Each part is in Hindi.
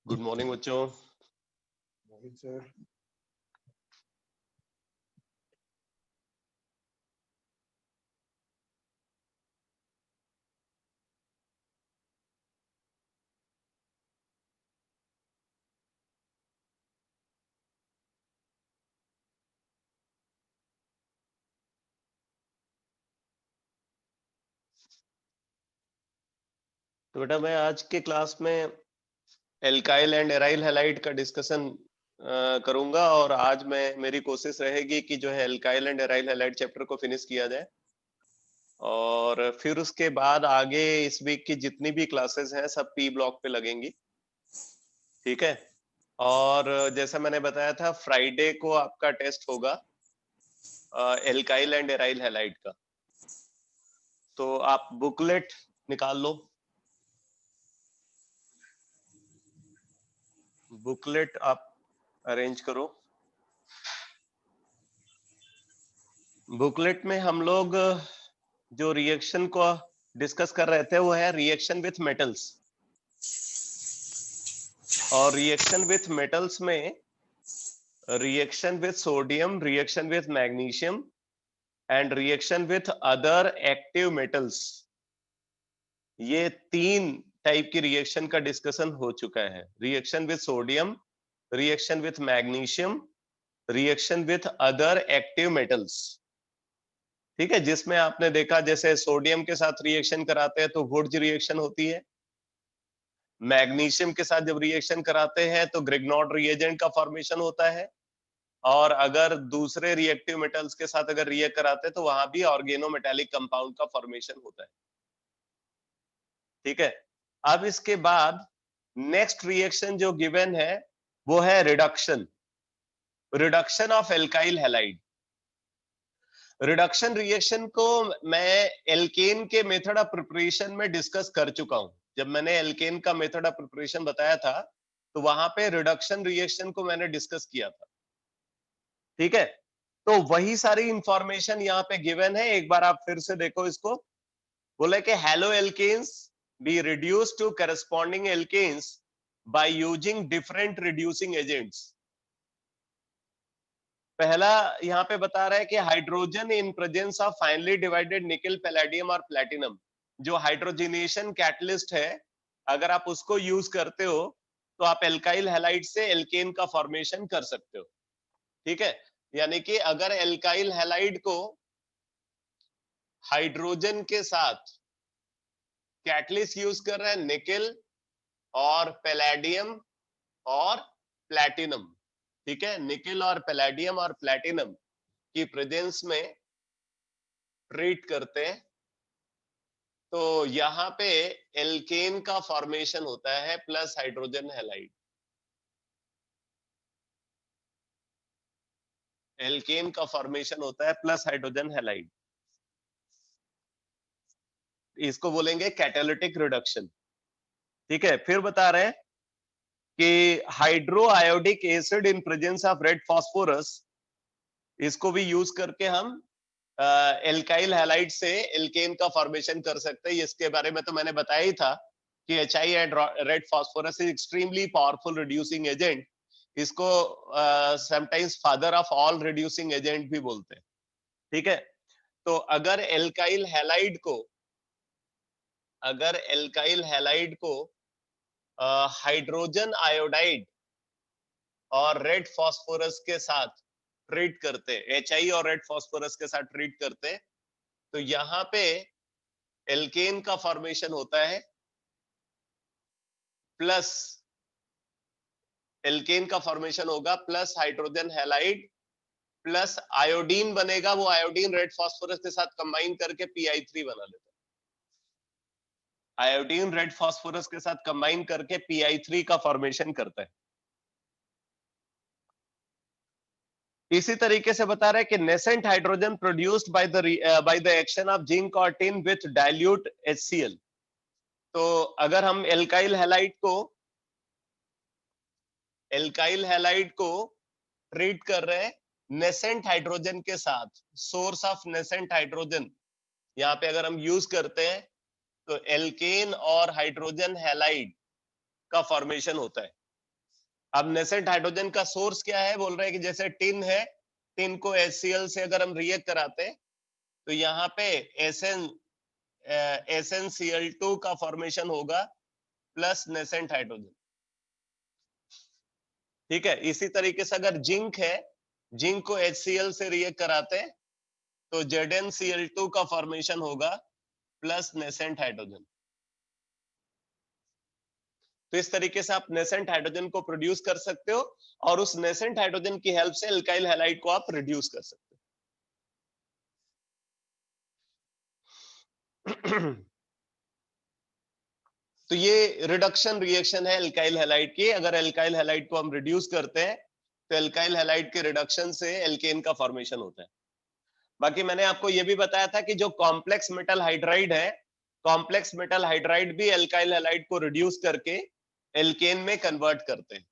गुड मॉर्निंग बच्चों। मोहित सर। तो बेटा मैं आज के क्लास में एल्काइल एंड एराइल हैलाइड का डिस्कशन करूंगा और आज मेरी कोशिश रहेगी कि जो है alkyl and aryl halide chapter को फिनिश किया जाए और फिर उसके बाद आगे इस वीक की जितनी भी क्लासेस हैं सब पी ब्लॉक पे लगेंगी, ठीक है। और जैसा मैंने बताया था फ्राइडे को आपका टेस्ट होगा एल्काइल एंड एराइल हैलाइड का, तो आप बुकलेट निकाल लो। बुकलेट आप अरेंज करो। बुकलेट में हम लोग जो रिएक्शन को डिस्कस कर रहे थे वो है रिएक्शन विथ मेटल्स, और रिएक्शन विथ मेटल्स में reaction with sodium, reaction with magnesium and reaction with other active metals, ये 3 टाइप की रिएक्शन का डिस्कशन हो चुका है। Reaction with sodium, reaction with magnesium, reaction with other active metals, ठीक है। जिसमें आपने देखा जैसे सोडियम के साथ रिएक्शन कराते हैं तो वुड्स रिएक्शन होती है, मैग्नीशियम के साथ जब रिएक्शन कराते हैं तो ग्रिग्नॉड रिएजेंट का फॉर्मेशन होता है, और अगर दूसरे रिएक्टिव मेटल्स के साथ अगर रिएक्ट कराते हैं तो वहां भी ऑर्गेनोमेटालिक कंपाउंड का फॉर्मेशन होता है, ठीक है। अब इसके बाद नेक्स्ट रिएक्शन जो गिवन है वो है reduction, reduction of alkyl halide. Reduction reaction को मैं एल्केन के मेथड ऑफ प्रिपरेशन में डिस्कस कर चुका हूं। जब मैंने एल्केन का मेथड ऑफ प्रिपरेशन बताया था तो वहां पे रिडक्शन रिएक्शन को मैंने डिस्कस किया था, ठीक है। तो वही सारी इंफॉर्मेशन यहाँ पे गिवन है, एक बार आप फिर से देखो इसको। बोले कि halo alkanes be reduce to corresponding alkanes by using different reducing agents. पहला यहाँ पे बता रहा है कि hydrogen in presence of finely divided nickel, palladium और प्लैटिनम, जो हाइड्रोजनेशन कैटलिस्ट है, अगर आप उसको यूज करते हो तो आप एल्काइल हैलाइड से एल्केन का फॉर्मेशन कर सकते हो, ठीक है। यानी कि अगर एल्काइल हैलाइड को हाइड्रोजन के साथ कैटलिस्ट यूज कर रहे हैं, निकल और पैलेडियम और प्लैटिनम, ठीक है, निकल और पैलेडियम और प्लैटिनम की प्रेजेंस में ट्रीट करते हैं तो यहाँ पे एल्केन का फॉर्मेशन होता है प्लस हाइड्रोजन हैलाइड। एल्केन का फॉर्मेशन होता है प्लस हाइड्रोजन हैलाइड, इसको बोलेंगे कैटालिटिक रिडक्शन, ठीक है। फिर बता रहे हैं कि hydro iodic acid in presence of red phosphorus, इसको भी यूज करके हम एल्काइल हैलाइड से एल्केन का फॉर्मेशन कर सकते हैं। इसके बारे में तो मैंने बताया ही था कि HI and red phosphorus is extremely powerful reducing agent. इसको sometimes father of all reducing agent भी बोलते हैं, ठीक है। तो अगर एल्काइल हैलाइड को हाइड्रोजन आयोडाइड और रेड फास्फोरस के साथ ट्रीट करते, HI और रेड फास्फोरस के साथ ट्रीट करते, तो यहाँ पे एल्केन का फॉर्मेशन होता है प्लस, एल्केन का फॉर्मेशन होगा plus hydrogen halide plus iodine बनेगा, वो आयोडीन रेड फास्फोरस के साथ कंबाइन करके PI3 बना लेता है। आयोडीन रेड फास्फोरस के साथ कंबाइन करके PI3 का फॉर्मेशन करता है। इसी तरीके से बता रहे हैं कि nascent hydrogen produced by the action of zinc और टिन विथ डाइल्यूट HCl। तो अगर हम एल्काइल हैलाइड को ट्रीट कर रहे हैं नेसेंट हाइड्रोजन के साथ, सोर्स ऑफ नेसेंट हाइड्रोजन यहाँ पे अगर हम यूज करते हैं तो एल्केन और हाइड्रोजन हैलाइड का फॉर्मेशन होता है, अब नेसेंट हाइड्रोजन का सोर्स क्या है, बोल रहे हैं कि जैसे टिन है, टिन को HCl से अगर हम रिएक्ट कराते हैं तो यहाँ पे SnCl2 का फॉर्मेशन होगा प्लस नेसेंट हाइड्रोजन। ठीक है, इसी तरीके से अगर जिंक है, जिंक को HCl से रिएक्ट कराते हैं तो ZnCl2 का फॉर्मेशन होगा प्लस नेसेंट हाइड्रोजन। तो इस तरीके से आप नेसेंट हाइड्रोजन को प्रोड्यूस कर सकते हो और उस नेसेंट हाइड्रोजन की हेल्प से एल्काइल हैलाइड को आप रिड्यूस कर सकते हो। तो ये रिडक्शन रिएक्शन है एल्काइल हैलाइड की। अगर एल्काइल हैलाइड को हम रिड्यूस करते हैं तो एल्काइल हैलाइड के रिडक्शन से एल्केन का फॉर्मेशन होता है। बाकी मैंने आपको ये भी बताया था कि जो कॉम्प्लेक्स मेटल हाइड्राइड है, कॉम्प्लेक्स मेटल हाइड्राइड भी एल्काइल हैलाइड को रिड्यूस करके एल्केन में कन्वर्ट करते हैं।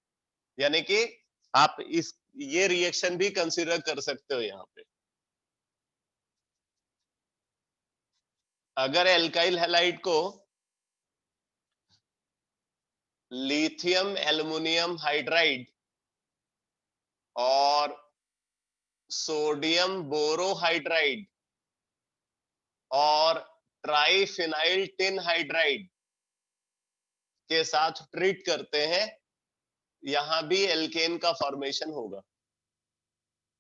यानी कि आप इस ये रिएक्शन भी कंसीडर कर सकते हो यहाँ पे। अगर एल्काइल हैलाइड को लिथियम एल्युमिनियम हाइड्राइड और सोडियम बोरोहाइड्राइड और ट्राइफिनाइल टिन हाइड्राइड के साथ ट्रीट करते हैं, यहां भी एल्केन का फॉर्मेशन होगा।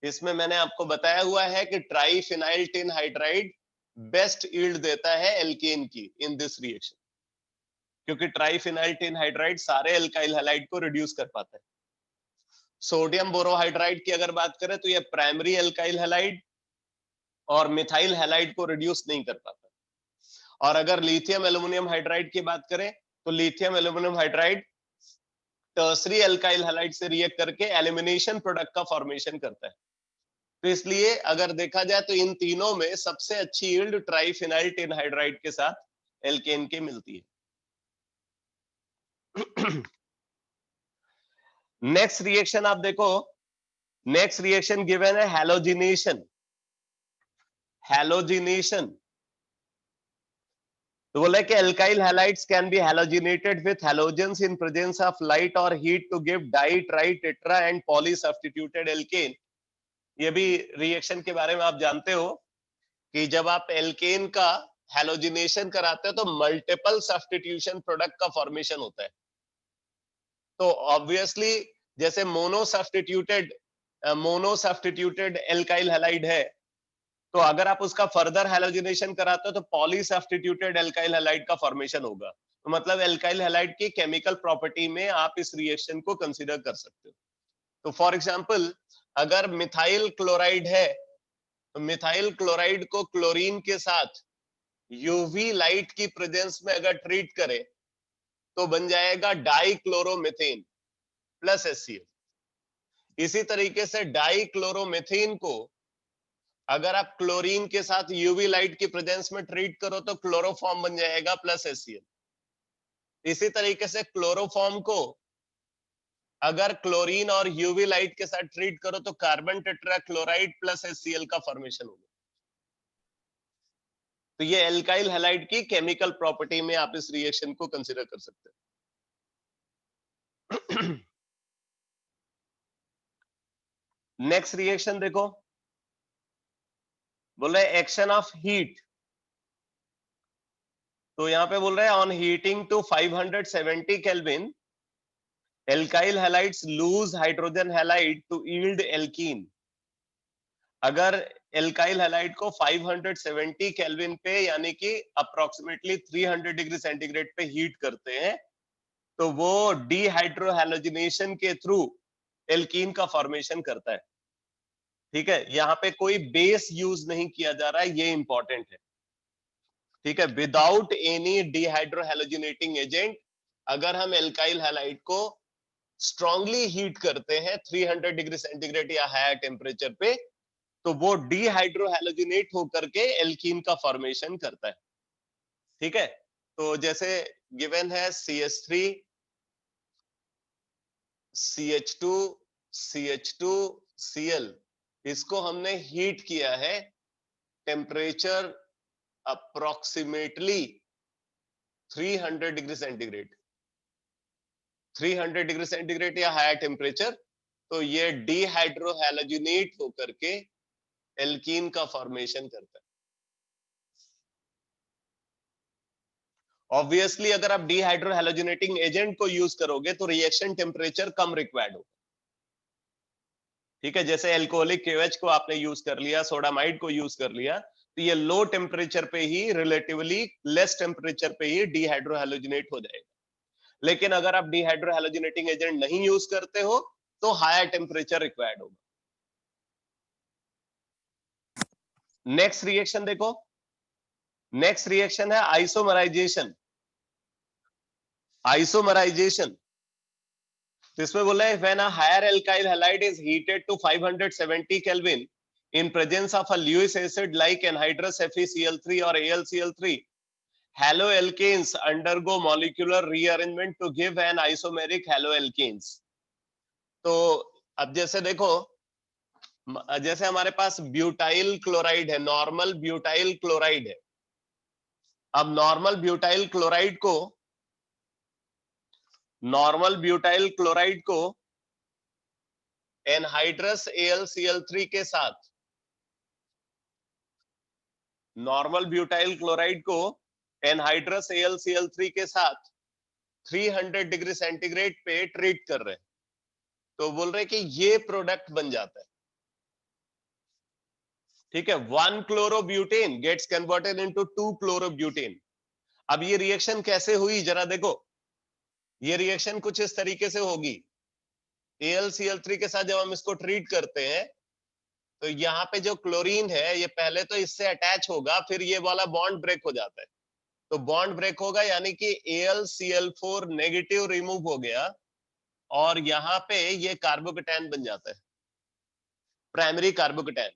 इसमें मैंने आपको बताया हुआ है कि triphenyl tin hydride best yield देता है एल्केन की इन दिस रिएक्शन, क्योंकि ट्राइफिनाइल टिन हाइड्राइड सारे एल्काइल हैलाइड को रिड्यूस कर पाता है। सोडियम बोरोहाइड्राइड की अगर बात करें तो यह प्राइमरी एल्काइल हैलाइड और मिथाइल हैलाइड को रिड्यूस नहीं कर पाता। और अगर लिथियम एल्युमिनियम हाइड्राइड की बात करें तो lithium aluminium hydride tertiary alkyl halide से रिएक्ट करके एलिमिनेशन प्रोडक्ट का फॉर्मेशन करता है। तो इसलिए अगर देखा जाए तो इन तीनों में सबसे अच्छी यील्ड ट्राइफिनाइल टिन हाइड्राइड के साथ एल्केन की मिलती है। नेक्स्ट रिएक्शन आप देखो, नेक्स्ट रिएक्शन गिवन है हैलोजिनेशन। हैलोजिनेशन तो बोला कि alkyl halides can be halogenated with halogens in presence of light और heat to give di tri tetra and poly substituted alkane. ये भी रिएक्शन के बारे में आप जानते हो कि जब आप एल्केन का हैलोजिनेशन कराते हो तो मल्टीपल सब्स्टिट्यूशन प्रोडक्ट का फॉर्मेशन होता है। तो ऑब्वियसली जैसे मोनो सब्स्टिट्यूटेड एल्काइल हैलाइड है, तो अगर आप उसका फर्दर हैलोजिनेशन कराते हो तो पॉली सब्स्टिट्यूटेड एल्काइल हैलाइड का फॉर्मेशन होगा। तो मतलब एल्काइल हैलाइड की केमिकल प्रॉपर्टी में आप इस रिएक्शन को कंसीडर कर सकते हो। तो फॉर एग्जांपल अगर मिथाइल क्लोराइड है तो मिथाइल क्लोराइड को क्लोरीन के साथ यूवी लाइट की प्रेजेंस में अगर ट्रीट करें तो बन जाएगा डाइक्लोरोमीथेन प्लस HCl। इसी तरीके से डाइक्लोरोमीथेन को अगर आप क्लोरीन के साथ यूवी लाइट की प्रेजेंस में ट्रीट करो तो क्लोरोफॉर्म बन जाएगा प्लस HCl। इसी तरीके से क्लोरोफॉर्म को अगर क्लोरीन और यूवी लाइट के साथ ट्रीट करो तो कार्बन टेट्राक्लोराइड प्लस HCl का फॉर्मेशन होगा। तो ये एल्काइल हैलाइड की केमिकल प्रॉपर्टी में आप इस रिएक्शन को कंसीडर कर सकते हैं। नेक्स्ट रिएक्शन देखो, बोल रहे एक्शन ऑफ हीट। तो यहां पे बोल रहे हैं on heating to 570 kelvin alkyl halides lose hydrogen halide to yield alkene. अगर एल्काइल हैलाइड को 570 केल्विन पे यानी कि अप्रोक्सीमेटली 300 डिग्री सेंटीग्रेड पे हीट करते हैं तो वो डीहाइड्रोहैलोजिनेशन के थ्रू एल्कीन का फॉर्मेशन करता है। ठीक है, यहाँ पे कोई बेस यूज नहीं किया जा रहा है, ये इंपॉर्टेंट है। ठीक है, विदाउट एनी डीहाइड्रोहैलोजिनेटिंग एजेंट अगर हम एल्काइल हैलाइड को स्ट्रांगली हीट करते हैं 300 डिग्री सेंटीग्रेड या हायर टेम्परेचर पे तो वो डीहाइड्रोहैलोजिनेट होकर के एल्कीन का फॉर्मेशन करता है। ठीक है, तो जैसे गिवन है CH3 CH2 CH2 Cl, इसको हमने हीट किया है temperature approximately 300 degree centigrade. 300 degree centigrade या हायर टेम्परेचर, तो ये डिहाइड्रोहैलोजिनेट होकर के एल्कीन का फॉर्मेशन करता है। ऑब्वियसली अगर आप डिहाइड्रोहैलोजिनेटिंग एजेंट को यूज करोगे तो रिएक्शन टेम्परेचर कम रिक्वायर्ड होगा। ठीक है, जैसे एल्कोहलिक KOH को आपने यूज कर लिया, सोडामाइड को यूज कर लिया, तो ये लो टेम्परेचर पे ही, रिलेटिवली लेस टेम्परेचर पे ही डिहाइड्रोहैलोजिनेट हो जाएगा। लेकिन अगर आप डिहाइड्रोहैलोजिनेटिंग एजेंट नहीं यूज करते हो तो हायर टेम्परेचर रिक्वायर्ड होगा। नेक्स्ट रिएक्शन देखो, नेक्स्ट रिएक्शन है आइसोमराइजेशन। आइसोमराइजेशन, तो इसमें बोला है when a higher alkyl halide is heated to 570 kelvin in presence of a Lewis acid like anhydrous FeCl3 or AlCl3, haloalkanes undergo molecular rearrangement to give an isomeric haloalkanes। तो अब जैसे देखो, जैसे हमारे पास ब्यूटाइल क्लोराइड है, नॉर्मल ब्यूटाइल क्लोराइड है। अब नॉर्मल ब्यूटाइल क्लोराइड को एनहाइड्रस AlCl3 के साथ, नॉर्मल ब्यूटाइल क्लोराइड को एनहाइड्रस AlCl3 के साथ 300 डिग्री सेंटीग्रेड पे ट्रीट कर रहे हैं, तो बोल रहे कि ये प्रोडक्ट बन जाता है। ठीक है, 1 chlorobutane gets converted into 2 chlorobutane. अब ये रिएक्शन कैसे हुई जरा देखो, ये रिएक्शन कुछ इस तरीके से होगी। AlCl3 के साथ जब हम इसको ट्रीट करते हैं तो यहाँ पे जो क्लोरीन है ये पहले तो इससे अटैच होगा, फिर ये वाला बॉन्ड ब्रेक हो जाता है। तो बॉन्ड ब्रेक होगा यानी कि AlCl4 नेगेटिव रिमूव हो गया और यहाँ पे ये कार्बोकेटायन बन जाता है, प्राइमरी कार्बोकेटायन।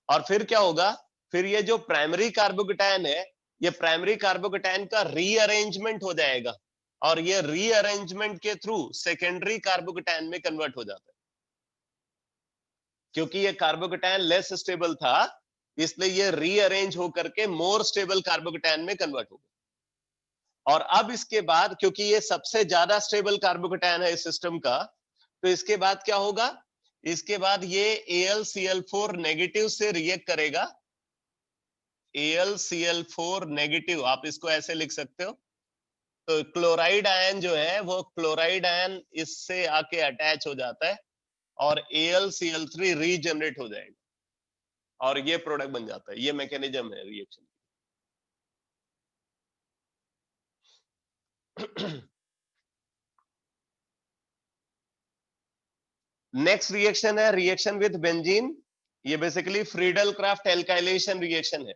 और फिर क्या होगा, फिर ये जो प्राइमरी कार्बोकेटायन है, ये प्राइमरी कार्बोकेटायन का रीअरेंजमेंट हो जाएगा और ये रीअरेंजमेंट के थ्रू सेकेंडरी कार्बोकेटायन में कन्वर्ट हो जाता है। क्योंकि ये कार्बोकेटायन लेस स्टेबल था, इसलिए ये रीअरेंज होकर के मोर स्टेबल कार्बोकेटायन में कन्वर्ट होगा। और अब इसके बाद, क्योंकि ये सबसे ज्यादा स्टेबल कार्बोकेटायन है इस सिस्टम का, तो इसके बाद क्या होगा, इसके बाद ये AlCl4 नेगेटिव से रिएक्ट करेगा। AlCl4 नेगेटिव, आप इसको ऐसे लिख सकते हो। तो क्लोराइड आयन जो है वो क्लोराइड आयन इससे आके अटैच हो जाता है और AlCl3 रीजनरेट हो जाएगा और ये प्रोडक्ट बन जाता है। ये मैकेनिज्म है रिएक्शन। नेक्स्ट रिएक्शन है रिएक्शन विद बेंजीन। ये basically Friedel Crafts alkylation reaction है।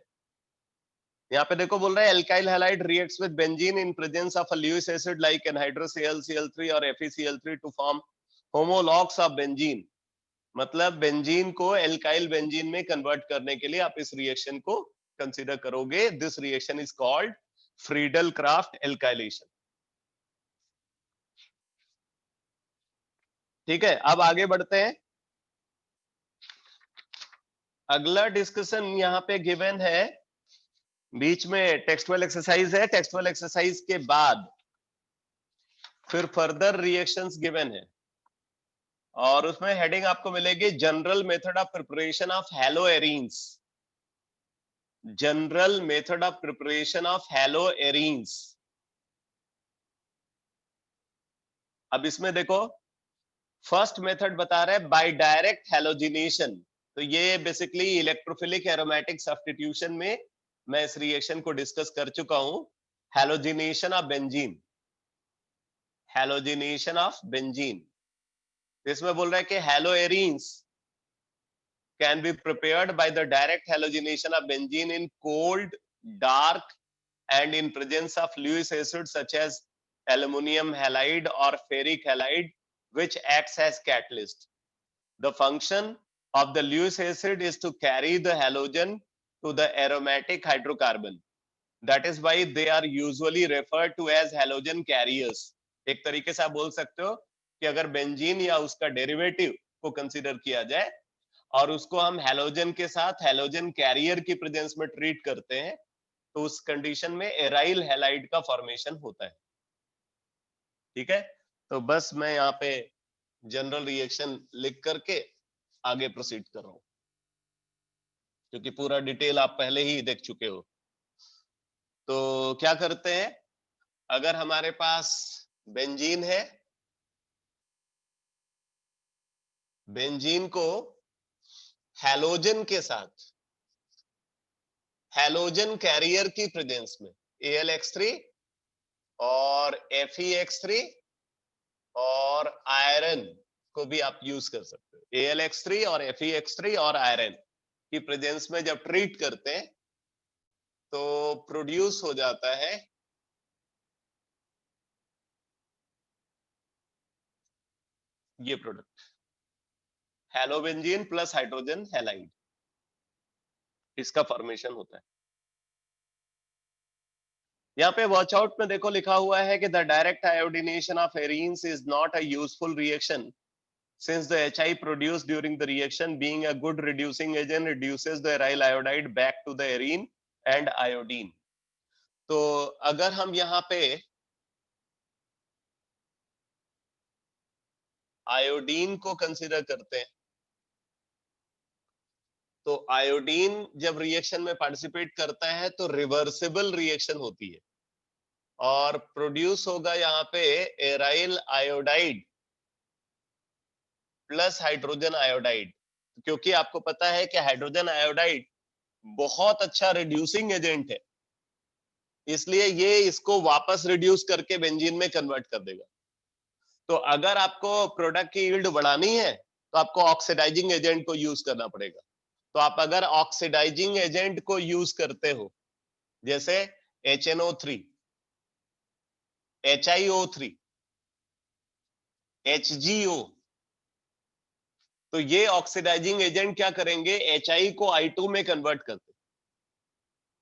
यहाँ पे देखो बोल रहा है alkyl halide reacts with benzene in presence of a Lewis acid like anhydrous AlCl3 और FeCl3 to form homologues of benzene. मतलब बेंजीन को एल्काइल बेंजीन में कन्वर्ट करने के लिए आप इस रिएक्शन को कंसीडर करोगे। This reaction is called Friedel Crafts alkylation. ठीक है, अब आगे बढ़ते हैं। अगला डिस्कशन यहाँ पे गिवन है, बीच में टेक्सचुअल एक्सरसाइज है, टेक्सचुअल एक्सरसाइज के बाद फिर फर्दर रिएक्शंस गिवन है और उसमें हेडिंग आपको मिलेगी general method of preparation of haloarenes. General method of preparation of haloarenes. अब इसमें देखो फर्स्ट मेथड बता रहा है बाय डायरेक्ट हैलोजिनेशन। तो ये बेसिकली इलेक्ट्रोफिलिक एरोमेटिक सब्स्टिट्यूशन में मैं इस रिएक्शन को डिस्कस कर चुका हूं। Halogenation of benzene, halogenation of benzene. इसमें बोल रहा है कि हैलोएरीन्स can be prepared by the direct halogenation of benzene in cold, dark, and in presence of Lewis acid such as aluminum halide or ferric halide, which acts as catalyst. The function of the Lewis acid is to carry the halogen to the aromatic hydrocarbon. That is why they are usually referred to as halogen carriers. एक तरीके से आप बोल सकते हो कि अगर बेंजीन या उसका डेरिवेटिव को कंसीडर किया जाए और उसको हम हैलोजन के साथ हैलोजन कैरियर की प्रेजेंस में ट्रीट करते हैं तो उस कंडीशन में एराइल हैलाइड का फॉर्मेशन होता है। ठीक है, तो बस मैं यहाँ पे जनरल रिएक्शन लिख करके आगे प्रोसीड कर रहा हूं, क्योंकि पूरा डिटेल आप पहले ही देख चुके हो। तो क्या करते हैं, अगर हमारे पास बेंजीन है, बेंजीन को हैलोजन के साथ, हैलोजन कैरियर की प्रेजेंस में AlX3 और FeX3 और आयरन को भी आप यूज कर सकते हो। AlX3 और FeX3 और आयरन की प्रेजेंस में जब ट्रीट करते हैं तो प्रोड्यूस हो जाता है ये प्रोडक्ट, हैलोबेंजीन प्लस हाइड्रोजन हैलाइड, इसका फॉर्मेशन होता है। यहाँ पे वॉच आउट में देखो लिखा हुआ है कि the direct iodination of arenes is not a useful reaction since the HI produced during the reaction, being a good reducing agent, reduces the aryl iodide back to the arene and iodine. तो अगर हम यहाँ पे आयोडीन को कंसीडर करते हैं, तो आयोडीन जब रिएक्शन में पार्टिसिपेट करता है तो रिवर्सिबल रिएक्शन होती है और प्रोड्यूस होगा यहाँ पे aryl iodide plus hydrogen iodide, क्योंकि आपको पता है कि हाइड्रोजन आयोडाइड बहुत अच्छा रिड्यूसिंग एजेंट है, इसलिए ये इसको वापस रिड्यूस करके बेंजीन में कन्वर्ट कर देगा। तो अगर आपको प्रोडक्ट की यील्ड बढ़ानी है तो आपको ऑक्सीडाइजिंग एजेंट को यूज करना पड़ेगा। तो आप अगर ऑक्सीडाइजिंग एजेंट को यूज करते हो, जैसे HNO3, HiO3, HgO, तो ये ऑक्सीडाइजिंग एजेंट क्या करेंगे, HI को I2 में कन्वर्ट करते,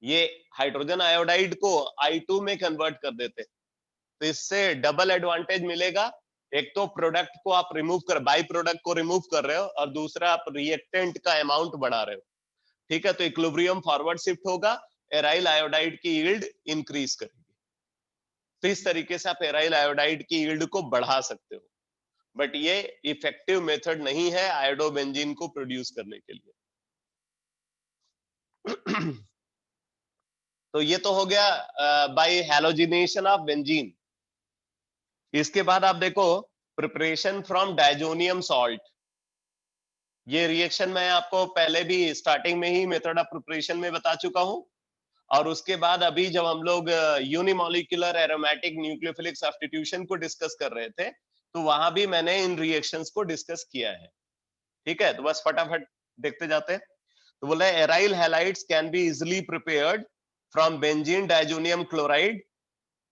ये हाइड्रोजन आयोडाइड को I2 में कन्वर्ट कर देते। तो इससे डबल एडवांटेज मिलेगा, एक तो प्रोडक्ट को आप रिमूव कर, बाई प्रोडक्ट को रिमूव कर रहे हो, और दूसरा आप रिएक्टेंट का अमाउंट बढ़ा रहे हो। ठीक है, तो इक्विलिब्रियम फॉरवर्ड शिफ्ट होगा, एराइल आयोडाइड की यील्ड इंक्रीज करेगी। तो इस तरीके से आप एराइल आयोडाइड की यील्ड को बढ़ा सकते हो, बट ये इफेक्टिव मेथड नहीं है आयोडोबेंजीन को प्रोड्यूस करने के लिए। तो ये तो हो गया बाय हैलोजिनेशन ऑफ बेंजीन। इसके बाद आप देखो प्रिपरेशन फ्रॉम डायजोनियम सॉल्ट। ये रिएक्शन मैं आपको पहले भी स्टार्टिंग में ही मेथड ऑफ प्रिपरेशन में बता चुका हूं, और उसके बाद अभी जब हम लोग यूनिमोलिकुलर एरोमेटिक न्यूक्लियोफिलिक सब्स्टिट्यूशन को डिस्कस कर रहे थे, तो वहां भी मैंने इन रिएक्शंस को डिस्कस किया है। ठीक है, तो बस फटाफट देखते जाते हैं। तो बोला aryl halides can be easily prepared from benzene diazonium chloride.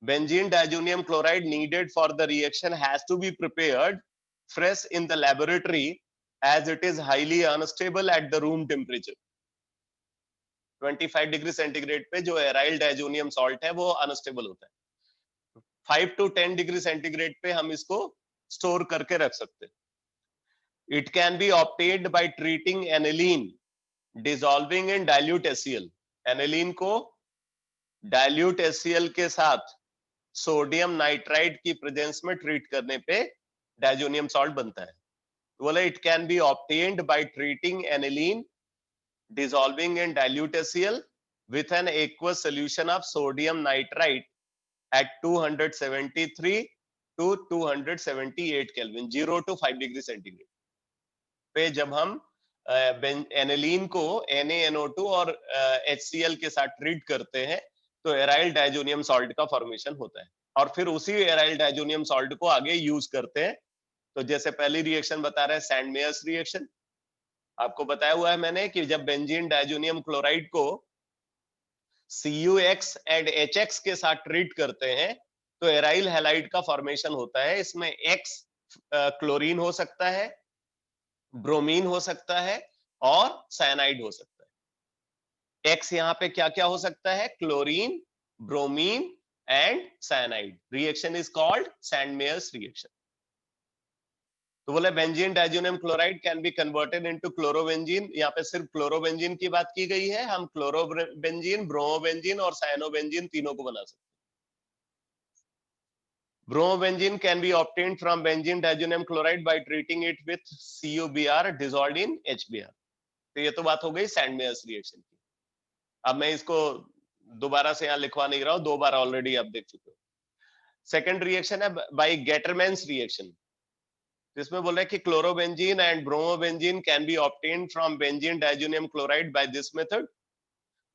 Benzene diazonium chloride needed for the reaction has to be prepared fresh in the laboratory as it is highly unstable at the room temperature. 25 degree centigrade पे जो एराइल डायजोनियम सॉल्ट है वो अनस्टेबल होता है। 5 to 10 डिग्री सेंटीग्रेड पे हम इसको स्टोर करके रख सकते हैं। It can be obtained by treating aniline dissolving in dilute HCl. aniline को dilute HCl के साथ सोडियम नाइट्राइड की प्रेजेंस में ट्रीट करने पे डायजोनियम सॉल्ट बनता है। बोले it can be obtained by treating aniline dissolving in dilute HCl with an aqueous solution of sodium nitride at 273 to 278 kelvin, 0 to 5 degree centigrade पे जब हम एनिलीन को NaNO2 और HCl के साथ ट्रीट करते हैं तो एराइल डायजोनियम सॉल्ट का फॉर्मेशन होता है, और फिर उसी एराइल डायजोनियम सॉल्ट को आगे यूज करते हैं। तो जैसे पहली रिएक्शन बता रहे हैं सैंड-मेयर्स रिएक्शन, आपको बताया हुआ है मैंने कि जब बेंजीन डायजोनियम क्लोराइड को CuX एंड HX के साथ ट्रीट करते हैं तो एराइल हैलाइड का फॉर्मेशन होता है। इसमें X क्लोरीन हो सकता है, ब्रोमीन हो सकता है और साइनाइड हो सकता है। X यहाँ पे क्या क्या हो सकता है, chlorine, bromine and cyanide. Reaction is called sand-Myers reaction. तो बोले benzene diazonium chloride can be converted into chlorobenzene. यहाँ पे सिर्फ क्लोरोबेंजीन की बात की गई है, हम क्लोरोबेंजीन, ब्रोमोबेंजीन और साइनोबेंजीन तीनों को बना सकते हैं। Bromobenzene can be obtained from benzene diazonium chloride by treating it with CuBr dissolved in HBr. तो ये तो बात हो गई सैंडमेयर्स रिएक्शन की। अब मैं इसको दोबारा से यहाँ लिखवा नहीं रहा हूँ, 2 बार ऑलरेडी आप देख चुके हो। सेकंड रिएक्शन है बाय गेटरमैन्स रिएक्शन, जिसमें बोल रहे हैं कि chlorobenzene and bromobenzene can be obtained from benzene diazonium chloride by this method.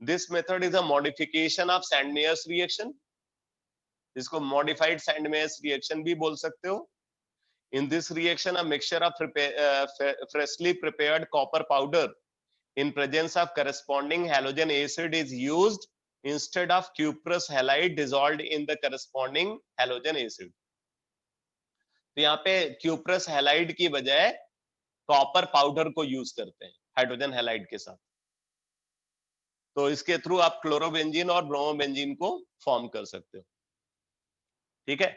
This method is a modification of Sandmeyer's reaction, जिसको मॉडिफाइड सैंडमेयर्स रिएक्शन भी बोल सकते हो. In this reaction, a mixture of freshly prepared copper powder in presence of corresponding halogen acid is used instead of cuprous halide dissolved in the corresponding halogen acid. तो यहाँ पे cuprous halide की बजाय कॉपर पाउडर को यूज करते हैं हाइड्रोजन हैलाइड के साथ. तो इसके थ्रू आप क्लोरोबेंजीन और ब्रोमोबेंजीन को फॉर्म कर सकते हो. ठीक है.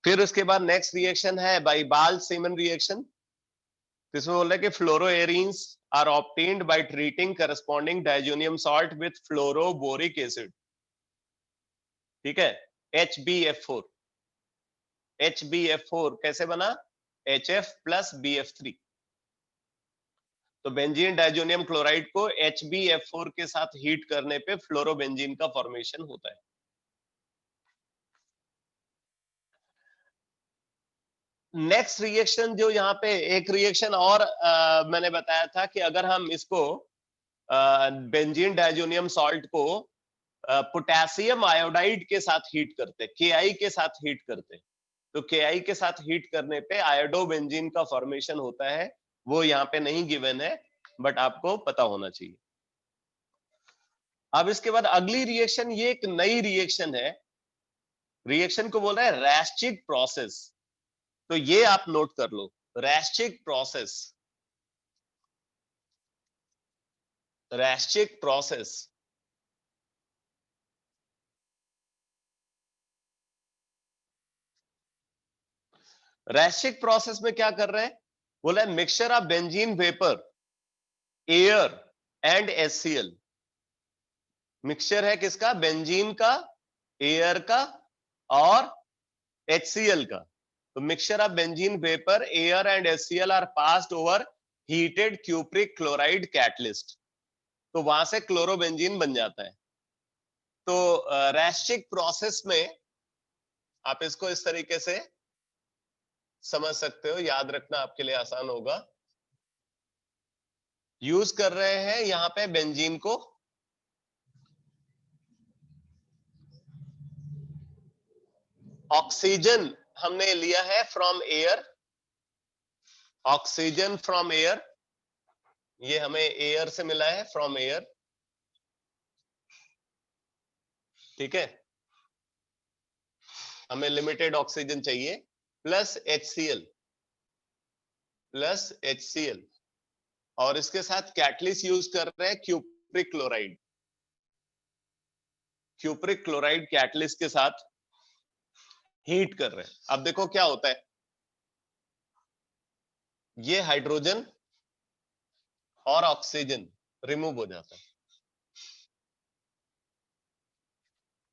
फिर उसके बाद नेक्स्ट रिएक्शन है बाय बाल-सीमन रिएक्शन. इसमें बोल रहा है कि fluoroarenes are obtained by treating corresponding diazonium salt with fluoroboric acid. ठीक है. HbF4. HbF4 कैसे बना? HF plus BF3. तो बेंजीन डाइजोनियम क्लोराइड को HbF4 के साथ हीट करने पे फ्लोरोबेंजीन का फॉर्मेशन होता है. नेक्स्ट रिएक्शन जो यहाँ पे एक रिएक्शन और मैंने बताया था कि अगर हम इसको बेंजीन डाइजोनियम सॉल्ट को पोटेशियम आयोडाइड के साथ हीट करते, Ki के साथ हीट करते, तो Ki के साथ हीट करने पे आयोडोबेंजीन का फॉर्मेशन होता है. वो यहाँ पे नहीं गिवन है, बट आपको पता होना चाहिए. अब इसके बाद अगली रिएक्शन, ये एक नई रिएक्शन है. रिएक्शन को बोल रहा है रैस्चिक प्रोसेस. तो ये आप नोट कर लो, रैस्चिक प्रोसेस. रैस्चिक प्रोसेस रैस्चिक प्रोसेस में क्या कर रहे हैं? बोला है mixture of benzene vapour, air and HCl. Mixture है किसका? बेंजीन का, एयर का और HCl का. तो mixture of benzene vapour, air and HCl are passed over heated cupric chloride catalyst. तो वहां से क्लोरोबेंजीन बन जाता है. तो रैस्चिक प्रोसेस में आप इसको इस तरीके से समझ सकते हो, याद रखना आपके लिए आसान होगा. यूज कर रहे हैं यहां पे बेंजीन को, ऑक्सीजन हमने लिया है from air, oxygen from air, ये हमें एयर से मिला है, फ्रॉम एयर. ठीक है. हमें लिमिटेड ऑक्सीजन चाहिए, प्लस HCl, और इसके साथ कैटलिस्ट यूज कर रहे हैं cupric chloride. Cupric chloride catalyst के साथ हीट कर रहे हैं. अब देखो क्या होता है, ये हाइड्रोजन और ऑक्सीजन रिमूव हो जाता है.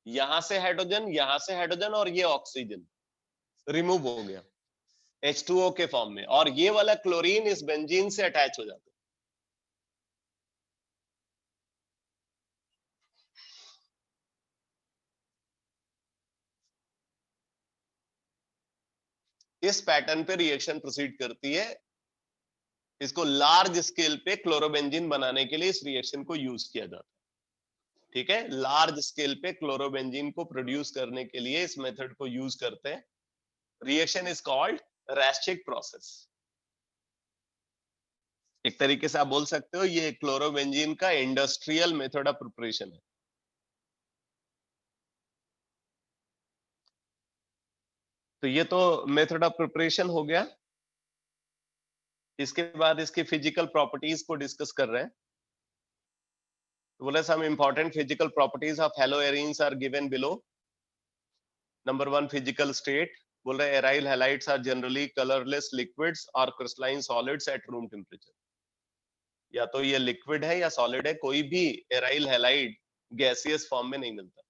यहां से हाइड्रोजन और ये ऑक्सीजन रिमूव हो गया H2O के फॉर्म में, और ये वाला क्लोरीन इस बेंजीन से अटैच हो जाता है. इस पैटर्न पे रिएक्शन प्रोसीड करती है. इसको लार्ज स्केल पे क्लोरोबेंजीन बनाने के लिए इस रिएक्शन को यूज किया जाता है. ठीक है. लार्ज स्केल पे क्लोरोबेंजीन को प्रोड्यूस करने के लिए इस मेथड को यूज करते हैं. Reaction is called Raschig process. एक तरीके से आप बोल सकते हो ये क्लोरोबेंजीन का इंडस्ट्रियल मेथड ऑफ प्रिपरेशन है. तो ये तो मेथड ऑफ प्रिपरेशन हो गया. इसके बाद इसकी फिजिकल प्रॉपर्टीज को डिस्कस कर रहे हैं. तो बोले some important physical properties of haloarenes are given below. Number 1, physical state. बोल रहे aryl halides are generally colorless liquids or crystalline solids at room temperature. या तो ये लिक्विड है या सॉलिड है, कोई भी एराइल हैलाइड गैसियस फॉर्म में नहीं मिलता.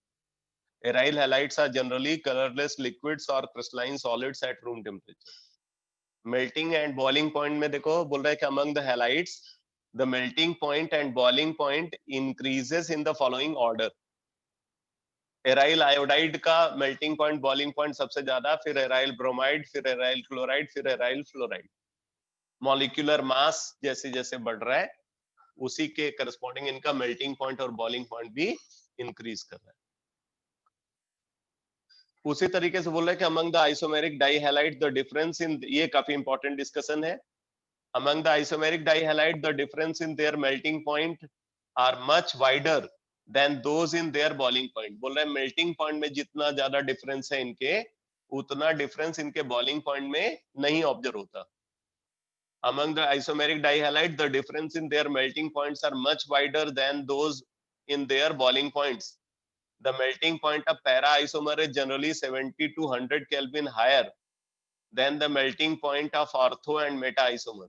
Aryl halides are generally colorless liquids or crystalline solids at room temperature. Melting and boiling point में देखो बोल रहा है कि among the halides the melting point and boiling point increases in the following order. Aryl iodide का मेल्टिंग पॉइंट बॉइलिंग पॉइंट सबसे ज्यादा, फिर एराइल ब्रोमाइड, फिर एराइल क्लोराइड, फिर एराइल फ्लोराइड. मॉलिक्यूलर मास जैसे जैसे बढ़ रहा है उसी के करस्पॉन्डिंग इनका मेल्टिंग पॉइंट और बॉइलिंग पॉइंट भी इंक्रीज कर रहा है. उसी तरीके से बोल रहे हैं कि among the isomeric dihalide the difference in, ये काफी इंपॉर्टेंट डिस्कशन है. Among the isomeric dihalide the difference in their melting point are much wider than those in their boiling point. बोल रहे हैं मेल्टिंग पॉइंट में जितना ज्यादा डिफरेंस है इनके, उतना डिफरेंस इनके बॉइलिंग पॉइंट में नहीं ऑब्जर्व होता. Among the isomeric dihalide, the difference in their melting points are much wider than those in their boiling points. The melting point of para isomer is generally 70 to 100 Kelvin higher than the melting point of ortho and meta isomer.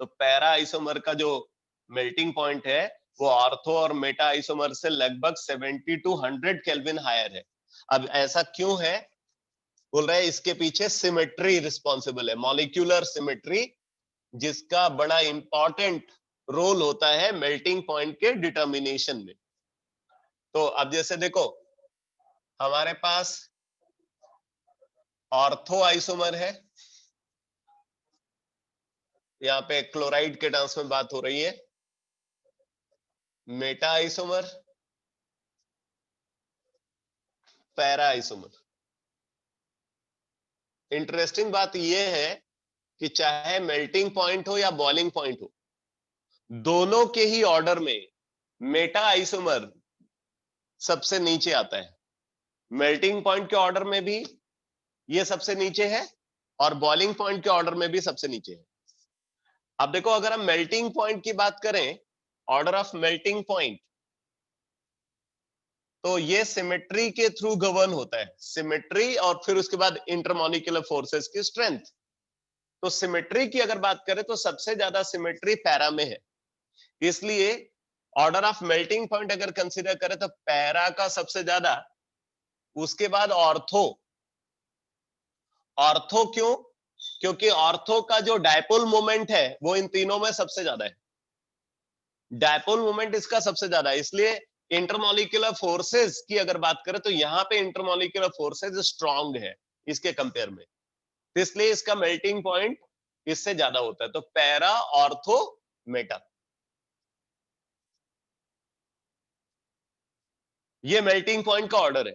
तो पैरा आइसोमर का जो मेल्टिंग पॉइंट है वो ऑर्थो और मेटा आइसोमर से लगभग 70 टू 100 केल्विन हायर है. अब ऐसा क्यों है? बोल रहे हैं इसके पीछे सिमेट्री रिस्पॉन्सिबल है, मॉलिक्यूलर सिमेट्री, जिसका बड़ा इंपॉर्टेंट रोल होता है मेल्टिंग पॉइंट के डिटर्मिनेशन में. तो अब जैसे देखो हमारे पास ऑर्थो आइसोमर है, यहाँ पे क्लोराइड के टर्म्स में बात हो रही है, Meta isomer, para isomer. Interesting बात यह है कि चाहे मेल्टिंग पॉइंट हो या बॉइलिंग पॉइंट हो, दोनों के ही ऑर्डर में मेटा आइसोमर सबसे नीचे आता है. मेल्टिंग पॉइंट के ऑर्डर में भी ये सबसे नीचे है और बॉइलिंग पॉइंट के ऑर्डर में भी सबसे नीचे है. अब देखो अगर हम मेल्टिंग पॉइंट की बात करें, ऑर्डर ऑफ मेल्टिंग पॉइंट, तो ये सिमेट्री के थ्रू गवर्न होता है. सिमेट्री और फिर उसके बाद इंटरमॉलिक्यूलर फोर्सेस की स्ट्रेंथ. तो सिमेट्री की अगर बात करें तो सबसे ज्यादा सिमेट्री पैरा में है, इसलिए ऑर्डर ऑफ मेल्टिंग पॉइंट अगर कंसीडर करें तो पैरा का सबसे ज्यादा, उसके बाद ऑर्थो. ऑर्थो क्यों? क्योंकि ऑर्थो का जो डायपोल मोमेंट है वो इन तीनों में सबसे ज्यादा है. डायपोल मोमेंट इसका सबसे ज्यादा है, इसलिए इंटरमॉलिक्यूलर फोर्सेस की अगर बात करें तो यहां पे इंटरमॉलिक्यूलर फोर्सेस स्ट्रांग है इसके कंपेयर में, इसलिए इसका मेल्टिंग पॉइंट इससे ज्यादा होता है. तो पैरा, ऑर्थो, मेटा, ये मेल्टिंग पॉइंट का ऑर्डर है.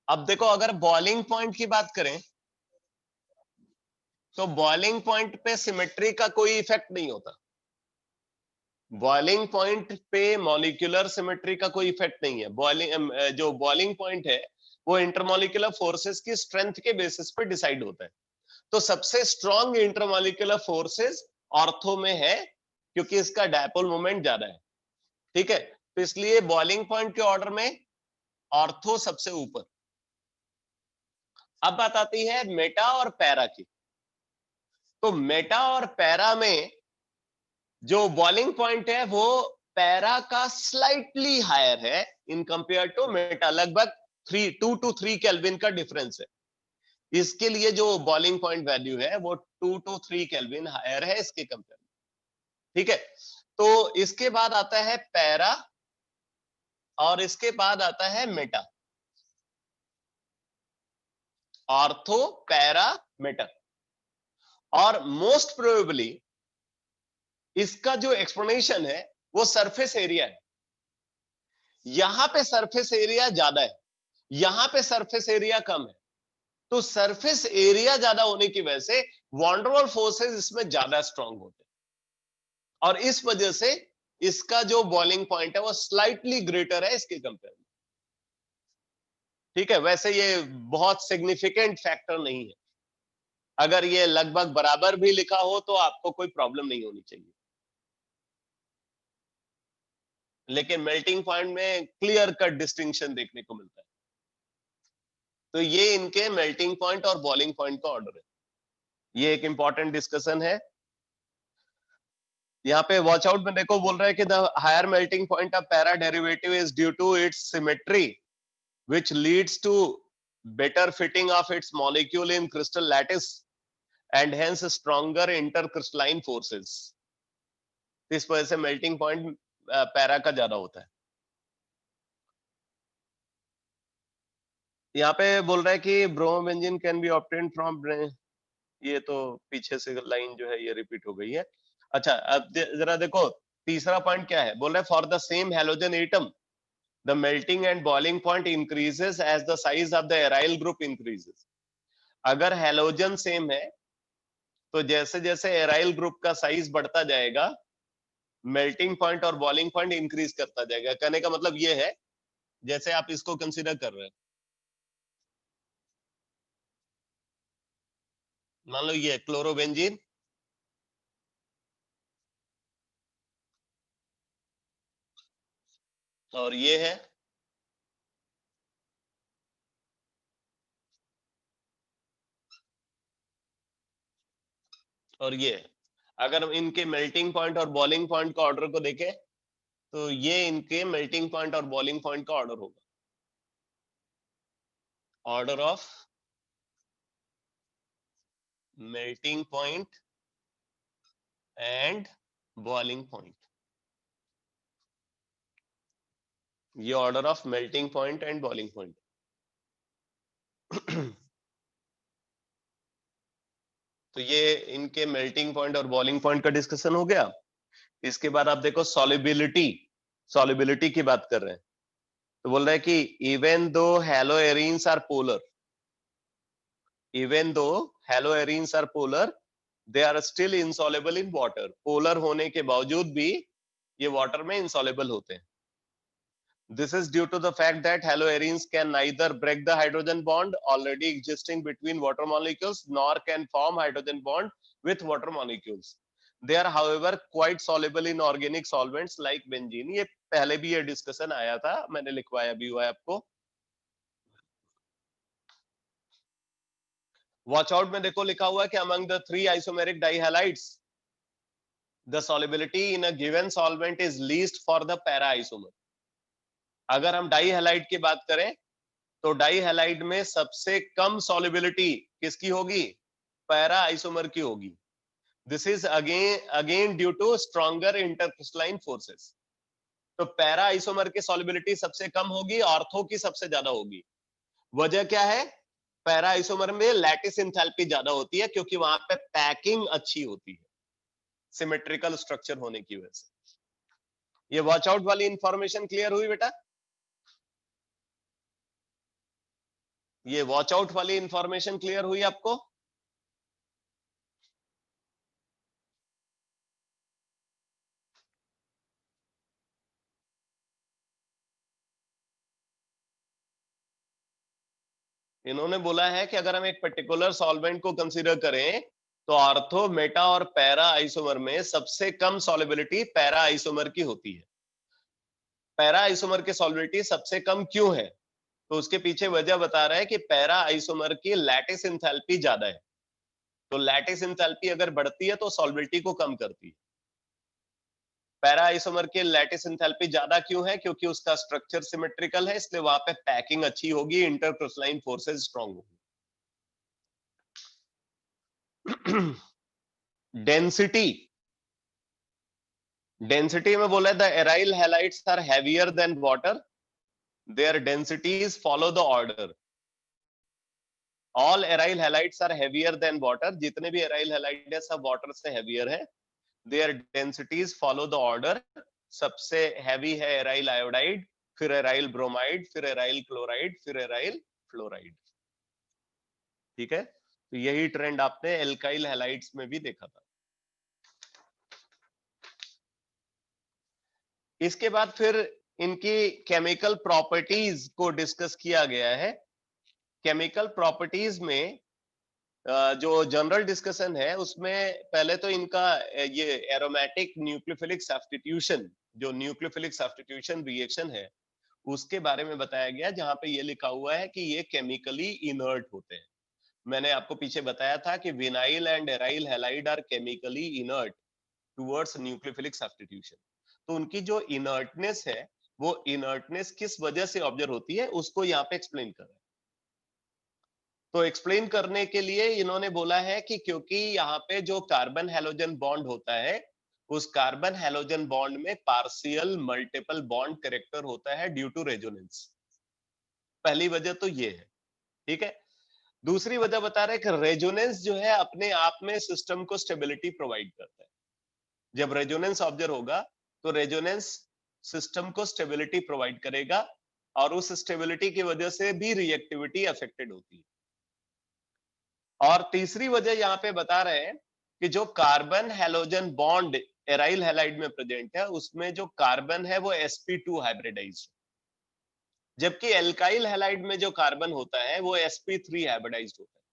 अब देखो अगर बॉइलिंग पॉइंट की बात करें तो बॉइलिंग पॉइंट पे सिमेट्री का कोई इफेक्ट नहीं होता. बॉइलिंग पॉइंट पे मॉलिक्यूलर सिमेट्री का कोई इफेक्ट नहीं है. जो बॉइलिंग पॉइंट है वो इंटरमॉलिक्यूलर फोर्सेस की स्ट्रेंथ के बेसिस पे डिसाइड होता है. तो सबसे स्ट्रॉन्ग इंटरमॉलिक्यूलर फोर्सेस ऑर्थो में है क्योंकि इसका डायपोल मोमेंट ज्यादा है. ठीक है, तो इसलिए बॉइलिंग पॉइंट के ऑर्डर में ऑर्थो सबसे ऊपर. अब बात आती है मेटा और पैरा की. तो मेटा और पैरा में जो बॉइलिंग पॉइंट है वो पैरा का स्लाइटली हायर है इन कंपेयर टू मेटा. लगभग 2 to 3 केल्विन का डिफरेंस है. इसके लिए जो बॉइलिंग पॉइंट वैल्यू है वो 2 to 3 केल्विन हायर है इसके कंपेयर में. ठीक है, तो इसके बाद आता है पैरा और इसके बाद आता है मेटा. Ortho, para, Meta. और मोस्ट प्रोबेबली इसका जो एक्सप्लेनेशन है वो सरफेस एरिया है. यहां पे सरफेस एरिया ज्यादा है, यहां पे सरफेस एरिया कम है. तो सरफेस एरिया ज्यादा होने की वजह से वॉन्डरवॉल फोर्सेस इसमें ज्यादा स्ट्रांग होते हैं और इस वजह से इसका जो बॉइलिंग पॉइंट है वो स्लाइटली ग्रेटर है इसके कंपेयर में. ठीक है, वैसे ये बहुत सिग्निफिकेंट फैक्टर नहीं है. अगर ये लगभग बराबर भी लिखा हो तो आपको कोई प्रॉब्लम नहीं होनी चाहिए, लेकिन मेल्टिंग पॉइंट में क्लियर कट डिस्टिंक्शन देखने को मिलता है. तो ये इनके मेल्टिंग पॉइंट और बॉइलिंग पॉइंट का ऑर्डर है. ये एक इंपॉर्टेंट डिस्कशन है. यहाँ पे वॉच आउट में देखो बोल रहा है कि the higher melting point of para derivative is due to its symmetry which leads to better fitting of its molecule in crystal lattice and hence stronger intercrystalline forces. इस वजह से मेल्टिंग पॉइंट पैरा का ज्यादा होता है। यहाँ पे बोल रहा है कि bromobenzene can be obtained from, ये तो पीछे से लाइन जो है ये रिपीट हो गई है। अच्छा अब जरा देखो तीसरा पॉइंट क्या है, बोल रहा है for the same halogen atom the melting and boiling point increases as the size of the aryl group increases. अगर हैलोजन सेम है तो जैसे जैसे एराइल ग्रुप का साइज बढ़ता जाएगा मेल्टिंग पॉइंट और बॉइलिंग पॉइंट इंक्रीज करता जाएगा। कहने का मतलब ये है जैसे आप इसको कंसीडर कर रहे हैं, मान लो ये क्लोरोबेंजीन और ये है और ये, अगर हम इनके मेल्टिंग पॉइंट और बॉइलिंग पॉइंट का ऑर्डर को देखें तो ये इनके मेल्टिंग पॉइंट और बॉइलिंग पॉइंट का ऑर्डर होगा, order of melting point and boiling point, ये order of melting point and boiling point. तो ये इनके मेल्टिंग पॉइंट और बॉइलिंग पॉइंट का डिस्कशन हो गया। इसके बाद आप देखो सॉलिबिलिटी, सॉलिबिलिटी की बात कर रहे हैं तो बोल रहे हैं कि even though haloarenes are polar, even though haloarenes are polar they are still insoluble in water, polar होने के बावजूद भी ये वाटर में इनसॉल्युबल होते हैं। This is due to the fact that haloarenes can neither break the hydrogen bond already existing between water molecules nor can form hydrogen bond with water molecules. They are however quite soluble in organic solvents like benzene. ये पहले भी ये डिस्कशन आया था, मैंने लिखवाया भी हुआ है आपको। वॉच आउट में देखो लिखा हुआ है कि among the three isomeric dihalides the solubility in a given solvent is least for the para isomer. अगर हम डाई हैलाइड की बात करें तो डाई हैलाइड में सबसे कम सॉल्युबिलिटी किसकी होगी, पैरा आइसोमर की होगी। This is again due to stronger intercrystalline forces. तो पैरा आइसोमर की सॉल्युबिलिटी सबसे कम होगी, ऑर्थो की सबसे ज्यादा होगी। वजह क्या है, पैरा आइसोमर में लैटिस एंथैल्पी ज्यादा होती है क्योंकि वहां पे पैकिंग अच्छी होती है सिमेट्रिकल स्ट्रक्चर होने की वजह से। ये वॉच आउट वाली इंफॉर्मेशन क्लियर हुई बेटा? ये वॉच आउट वाली इंफॉर्मेशन क्लियर हुई आपको? इन्होंने बोला है कि अगर हम एक पर्टिकुलर सॉल्वेंट को कंसीडर करें तो ऑर्थो, मेटा और पैरा आइसोमर में सबसे कम सॉल्युबिलिटी पैरा आइसोमर की होती है। पैरा आइसोमर की सॉल्युबिलिटी सबसे कम क्यों है, तो उसके पीछे वजह बता रहा है कि पैरा आइसोमर की लैटिस एंथैल्पी ज्यादा है। तो लैटिस एंथैल्पी अगर बढ़ती है तो सॉल्युबिलिटी को कम करती है। पैरा आइसोमर की लैटिस एंथैल्पी ज्यादा क्यों है, क्योंकि उसका स्ट्रक्चर सिमेट्रिकल है, इसलिए वहां पे पैकिंग अच्छी होगी, इंटरक्रिस्टलाइन फोर्सेस स्ट्रांग होगी। डेंसिटी, डेंसिटी में बोला the aryl halides are heavier than water, their densities follow the order. All aryl halides are heavier than water, जितने भी एराइल हैलाइड है सब वाटर से हैवियर है। Their densities follow the order, सबसे हैवी है एराइल आयोडाइड, फिर एराइल ब्रोमाइड, फिर एराइल क्लोराइड, फिर एराइल फ्लोराइड। ठीक है, तो यही ट्रेंड आपने एल्काइल हैलाइड्स में भी देखा था। इसके बाद फिर इनकी केमिकल प्रॉपर्टीज को डिस्कस किया गया है। केमिकल प्रॉपर्टीज में जो जनरल डिस्कशन है उसमें पहले तो इनका ये एरोमेटिक न्यूक्लियोफिलिक सब्स्टिट्यूशन, जो न्यूक्लियोफिलिक सब्स्टिट्यूशन रिएक्शन है उसके बारे में बताया गया, जहां पे ये लिखा हुआ है कि ये केमिकली इनर्ट होते हैं। मैंने आपको पीछे बताया था कि vinyl and aryl halide are chemically inert, towards nucleophilic substitution. तो उनकी जो इनर्टनेस है, वो इनर्टनेस किस वजह से ऑब्जर्व होती है उसको यहाँ पे एक्सप्लेन कर रहे हैं। तो एक्सप्लेन करने के लिए इन्होंने बोला है कि क्योंकि यहाँ पे जो कार्बन हैलोजन बॉन्ड होता है, उस कार्बन हैलोजन बॉन्ड में पार्शियल मल्टीपल बॉन्ड कैरेक्टर होता है ड्यू टू रेजोनेंस। पहली वजह तो ये है, ठीक है। दूसरी वजह बता रहे हैं कि रेजोनेंस जो है अपने आप में सिस्टम को स्टेबिलिटी प्रोवाइड करता है। जब रेजोनेंस ऑब्जर्व होगा तो रेजोनेंस सिस्टम को स्टेबिलिटी प्रोवाइड करेगा और उस स्टेबिलिटी की वजह से भी रिएक्टिविटी अफेक्टेड होती है। और तीसरी वजह यहाँ पे बता रहे हैं कि जो carbon halogen bond aryl halide में प्रेजेंट है, उसमें जो कार्बन है वो sp2 हाइब्रिडाइज्ड, जबकि एल्काइल हैलाइड में जो कार्बन होता है वो sp3 हाइब्रिडाइज्ड होता है।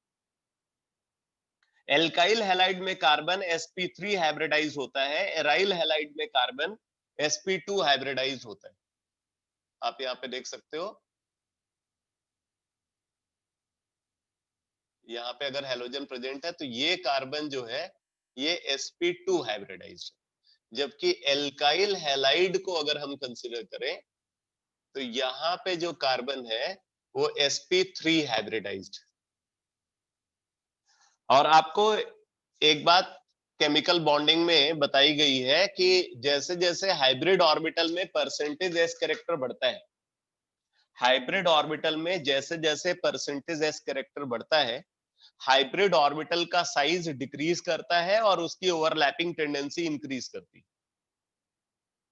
एल्काइल हैलाइड में कार्बन sp3 हाइब्रिडाइज होता है, एराइल हैलाइड में कार्बन sp2 हाइब्रिडाइज होता है। आप यहाँ पे देख सकते हो, यहाँ पे अगर हैलोजन प्रेजेंट है तो ये कार्बन जो है ये sp2 हाइब्रिडाइज्ड है, जबकि एल्काइल हैलाइड को अगर हम कंसीडर करें तो यहाँ पे जो कार्बन है वो sp3 हाइब्रिडाइज्ड। और आपको एक बात केमिकल बॉन्डिंग में बताई गई है कि जैसे जैसे हाइब्रिड ऑर्बिटल में परसेंटेज एस कैरेक्टर बढ़ता है, हाइब्रिड ऑर्बिटल में जैसे जैसे परसेंटेज एस कैरेक्टर बढ़ता है, हाइब्रिड ऑर्बिटल का साइज डिक्रीज करता है और उसकी ओवरलैपिंग टेंडेंसी इंक्रीज करती है।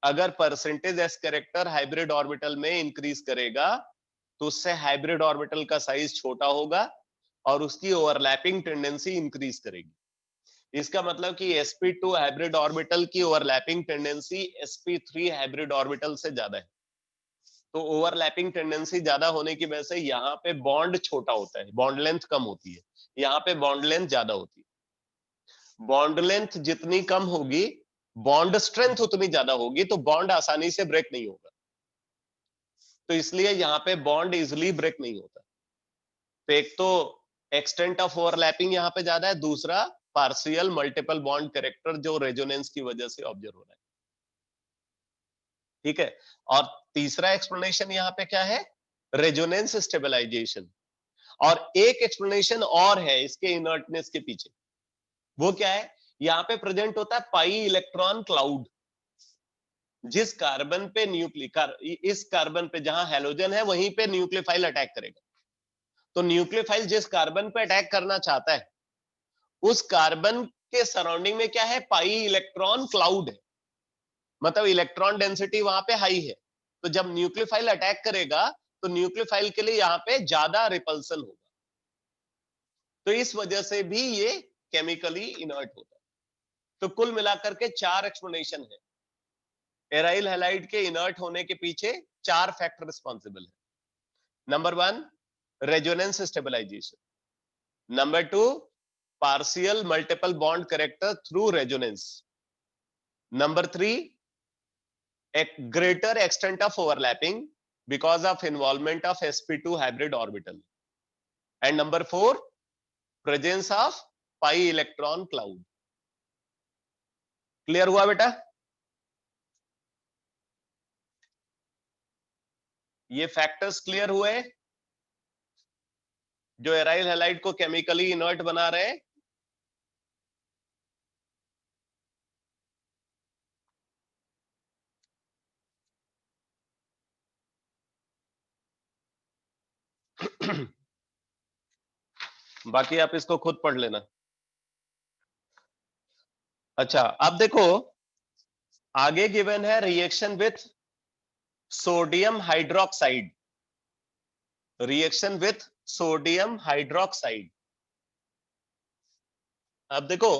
अगर percentage S character hybrid orbital में इंक्रीज करेगा तो उससे हाइब्रिड ऑर्बिटल का साइज छोटा होगा और उसकी ओवरलैपिंग टेंडेंसी इंक्रीज करेगी। इसका मतलब कि sp2 हाइब्रिड ऑर्बिटल की overlapping tendency sp3 hybrid orbital से ज्यादा है। तो ओवरलैपिंग टेंडेंसी ज्यादा होने की वजह से यहाँ पे बॉन्ड छोटा होता है, बॉन्ड लेंथ कम होती है, यहाँ पे बॉन्ड लेंथ ज्यादा होती है। बॉन्ड लेंथ जितनी कम होगी, बॉन्ड स्ट्रेंथ उतनी ज्यादा होगी, तो बॉन्ड आसानी से ब्रेक नहीं होगा। तो इसलिए यहाँ पे बॉन्ड इजिली ब्रेक नहीं होता। तो एक तो एक्सटेंट ऑफ ओवरलैपिंग यहाँ पे ज्यादा है, दूसरा पार्शियल मल्टीपल बॉन्ड कैरेक्टर जो रेजोनेंस की वजह से ऑब्जर्व हो रहा है, ठीक है। और तीसरा एक्सप्लेनेशन यहाँ पे क्या है, रेजोनेंस स्टेबलाइजेशन। और एक एक्सप्लेनेशन और है इसके इनर्टनेस के पीछे, वो क्या है, यहाँ पे प्रेजेंट होता है पाई इलेक्ट्रॉन क्लाउड। जिस कार्बन पे इस कार्बन पे जहां हैलोजन है वहीं पे न्यूक्लियोफाइल अटैक करेगा। तो न्यूक्लियोफाइल जिस कार्बन पे अटैक करना चाहता है उस कार्बन के सराउंडिंग में क्या है, पाई इलेक्ट्रॉन क्लाउड है, मतलब इलेक्ट्रॉन डेंसिटी वहां पे हाई है। तो जब न्यूक्लियोफाइल अटैक करेगा तो न्यूक्लियोफाइल के लिए यहाँ पे ज्यादा रिपल्सन होगा। तो इस वजह से भी ये केमिकली इनर्ट होता है। तो कुल मिलाकर के 4 एक्सप्लेनेशन है। एराइल हैलाइड के इनर्ट होने के पीछे 4 फैक्टर रिस्पॉन्सिबल है। Number 1, resonance stabilization. Number 2, partial multiple bond character through resonance. Number 3, a greater extent of overlapping because of involvement of sp2 hybrid orbital. And number 4, presence of pi electron cloud. Clear हुआ बेटा? ये फैक्टर्स क्लियर हुए जो एराइल हैलाइड को केमिकली इनर्ट बना रहे हैं? बाकी आप इसको खुद पढ़ लेना। अच्छा, अब देखो आगे गिवन है reaction with sodium hydroxide, reaction with sodium hydroxide. अब देखो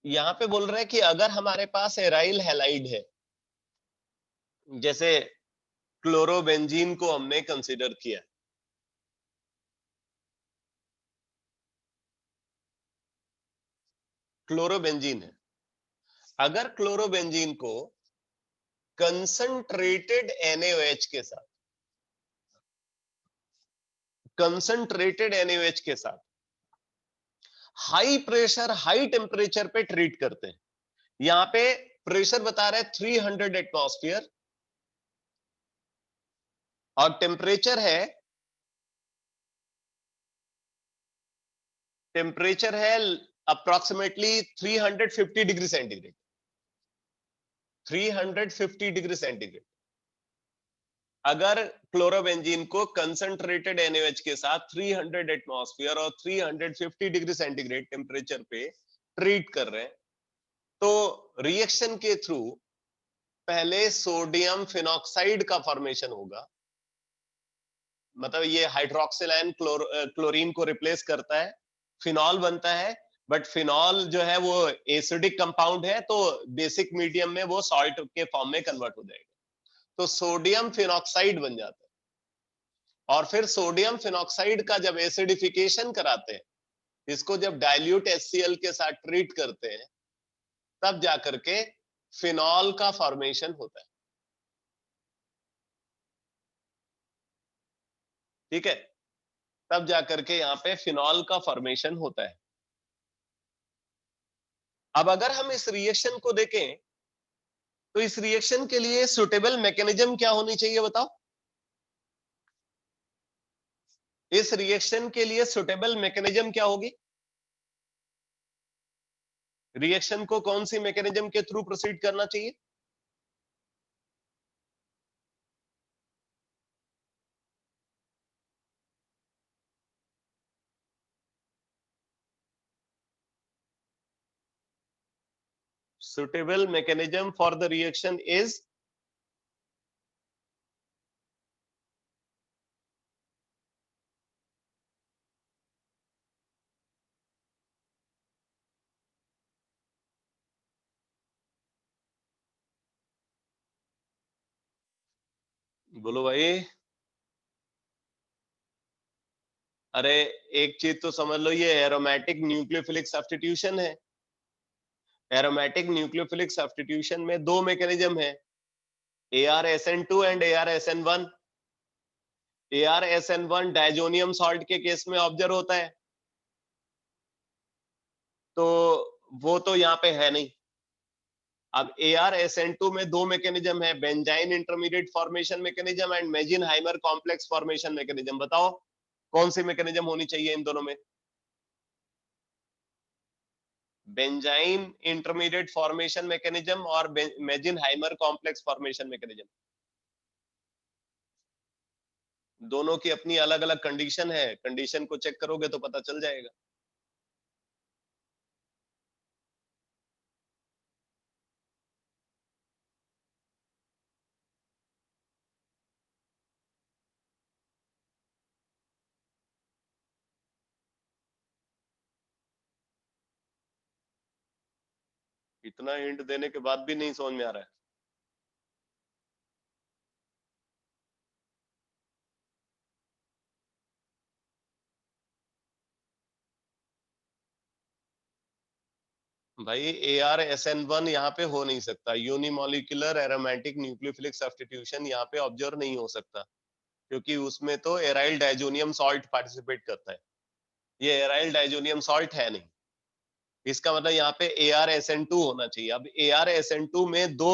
यहां पे बोल रहे हैं कि अगर हमारे पास एराइल हैलाइड है, जैसे क्लोरोबेंजीन को हमने कंसीडर किया, क्लोरोबेंजीन है, अगर क्लोरोबेंजीन को कंसंट्रेटेड NaOH के साथ, कंसंट्रेटेड NaOH के साथ हाई प्रेशर हाई टेम्परेचर पे ट्रीट करते हैं। यहां पे प्रेशर बता रहा है 300 एटमॉस्फेयर और टेम्परेचर है approximately 350 degree centigrade. 350 degree centigrade. अगर क्लोरोबेंजीन को कंसंट्रेटेड NaOH के साथ 300 एटमॉस्फेयर और 350 डिग्री सेंटीग्रेड टेम्परेचर पे ट्रीट कर रहे हैं, तो रिएक्शन के थ्रू पहले सोडियम फिनॉक्साइड का फॉर्मेशन होगा। मतलब ये हाइड्रोक्सिल आयन क्लोरीन को रिप्लेस करता है, फिनॉल बनता है। बट फिनॉल जो है वो एसिडिक कंपाउंड है, तो बेसिक मीडियम में वो सॉल्ट के फॉर्म में कन्वर्ट हो जाएगा, तो सोडियम फिनॉक्साइड बन जाता है। और फिर सोडियम फिनॉक्साइड का जब एसिडिफिकेशन कराते हैं, इसको जब डाइल्यूट HCl के साथ ट्रीट करते हैं, तब जाकर के फिनॉल का फॉर्मेशन होता है। ठीक है, तब जाकर के यहाँ पे फिनॉल का फॉर्मेशन होता है। अब अगर हम इस रिएक्शन को देखें, तो इस रिएक्शन के लिए सुटेबल मैकेनिज्म क्या होनी चाहिए बताओ? इस रिएक्शन के लिए सुटेबल मैकेनिज्म क्या होगी? रिएक्शन को कौन सी मैकेनिज्म के थ्रू प्रोसीड करना चाहिए? Suitable mechanism for the reaction is बोलो भाई। अरे एक चीज तो समझ लो, ये एरोमेटिक न्यूक्लियोफिलिक सब्स्टिट्यूशन है। एरोमेटिक न्यूक्लियोफिलिक सब्स्टिट्यूशन में दो मैकेनिज्म है, ArSN2 and ArSN1। ArSN1 diazonium salt के केस में ऑब्जर्व होता है, तो वो तो यहाँ पे है नहीं। अब ArSN2 में दो मैकेनिज्म है, benzyne intermediate formation mechanism and Meisenheimer complex formation mechanism. बताओ कौन सी मैकेनिज्म होनी चाहिए इन दोनों में? बेंजाइन इंटरमीडिएट फॉर्मेशन मैकेनिज्म और मेजिनहाइमर कॉम्प्लेक्स फॉर्मेशन मैकेनिज्म। दोनों की अपनी अलग अलग कंडीशन है, कंडीशन को चेक करोगे तो पता चल जाएगा। इतना हिंट देने के बाद भी नहीं समझ में आ रहा है? भाई ArSN1 यहाँ पे हो नहीं सकता, यूनिमोलिकुलर एरोमेटिक न्यूक्लियोफिलिक सब्स्टिट्यूशन यहाँ पे ऑब्जर्व नहीं हो सकता, क्योंकि उसमें तो एराइल डाइजोनियम सॉल्ट पार्टिसिपेट करता है, ये एराइल डाइजोनियम सॉल्ट है नहीं। इसका मतलब यहाँ पे ArSN2 होना चाहिए। अब ArSN2 में दो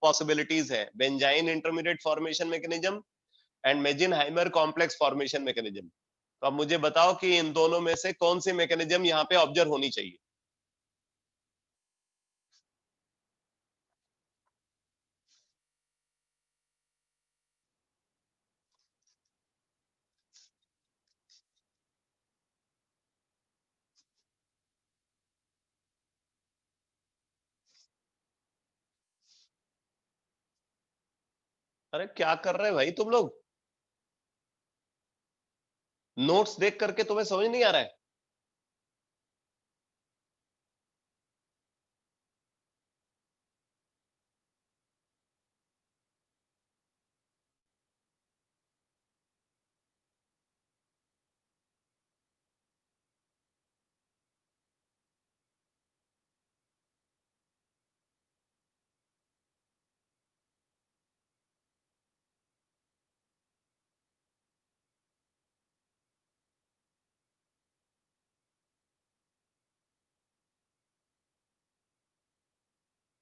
पॉसिबिलिटीज है, benzyne intermediate formation mechanism and Meisenheimer complex formation mechanism. तो अब मुझे बताओ कि इन दोनों में से कौन सी मैकेनिज्म यहाँ पे ऑब्जर्व होनी चाहिए? अरे क्या कर रहे हैं भाई तुम लोग? नोट्स देख करके तुम्हें समझ नहीं आ रहा है?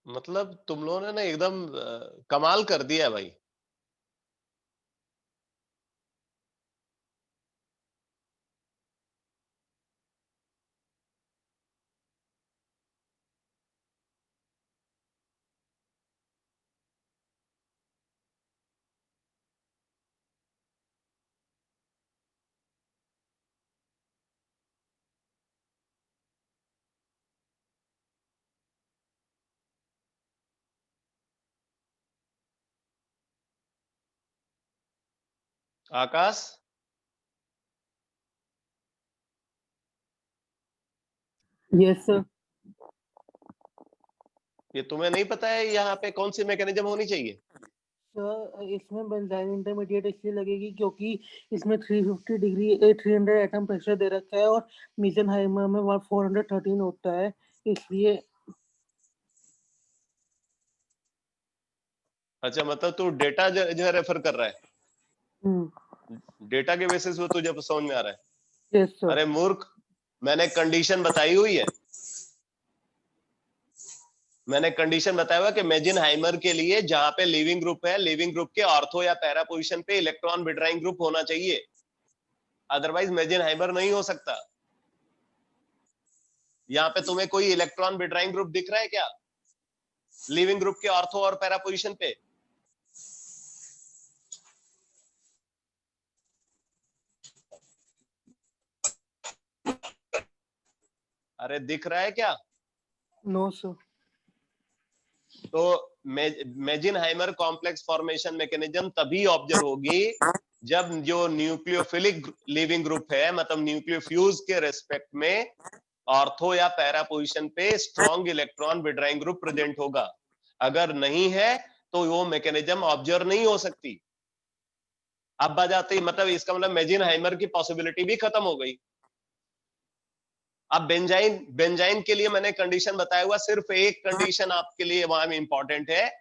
मतलब तुम लोगों ने ना एकदम कमाल कर दिया भाई। आकाश, यस सर। ये तुम्हें नहीं पता है यहाँ पे कौन सी मैकेनिज्म होनी चाहिए? सर इसमें बेंजाइन इंटरमीडिएट इसलिए लगेगी क्योंकि इसमें 350 डिग्री 300 एटम प्रेशर दे रखा है और मीसेनहाइमर में 413 होता है, इसलिए। अच्छा, मतलब तू डेटा जो रेफर कर रहा है, हम्म। डेटा के बेसिस पे तुझे समझ में आ रहा है? Yes sir. अरे मूर्ख, मैंने कंडीशन बताई हुई है। मैंने कंडीशन बताया हुआ कि मेजिनहाइमर के लिए जहां पे लिविंग ग्रुप है, लिविंग ग्रुप के ऑर्थो या पैरा पोजीशन पे इलेक्ट्रॉन विड्राइंग ग्रुप होना चाहिए, अदरवाइज मेजिनहाइमर नहीं हो सकता। यहाँ पे तुम्हें कोई इलेक्ट्रॉन विड्राइंग ग्रुप दिख रहा है क्या लिविंग ग्रुप के ऑर्थो और पैरा पोजीशन पे? अरे दिख रहा है क्या? No sir. तो मेजिनहाइमर कॉम्प्लेक्स फॉर्मेशन मैकेनिज्म तभी ऑब्जर्व होगी जब जो न्यूक्लियोफिलिक लिविंग ग्रुप है, मतलब न्यूक्लियोफ्यूज के रेस्पेक्ट में ऑर्थो या पैरा पोजीशन पे strong electron withdrawing group present होगा। अगर नहीं है तो वो मैकेनिज्म ऑब्जर्व नहीं हो सकती। अब बजाते मतलब इसका मतलब मेजिनहाइमर की पॉसिबिलिटी भी खत्म हो गई। अब बेंजाइन बेंजाइन के लिए मैंने कंडीशन बताया हुआ, सिर्फ एक कंडीशन आपके लिए वहां में इंपॉर्टेंट है,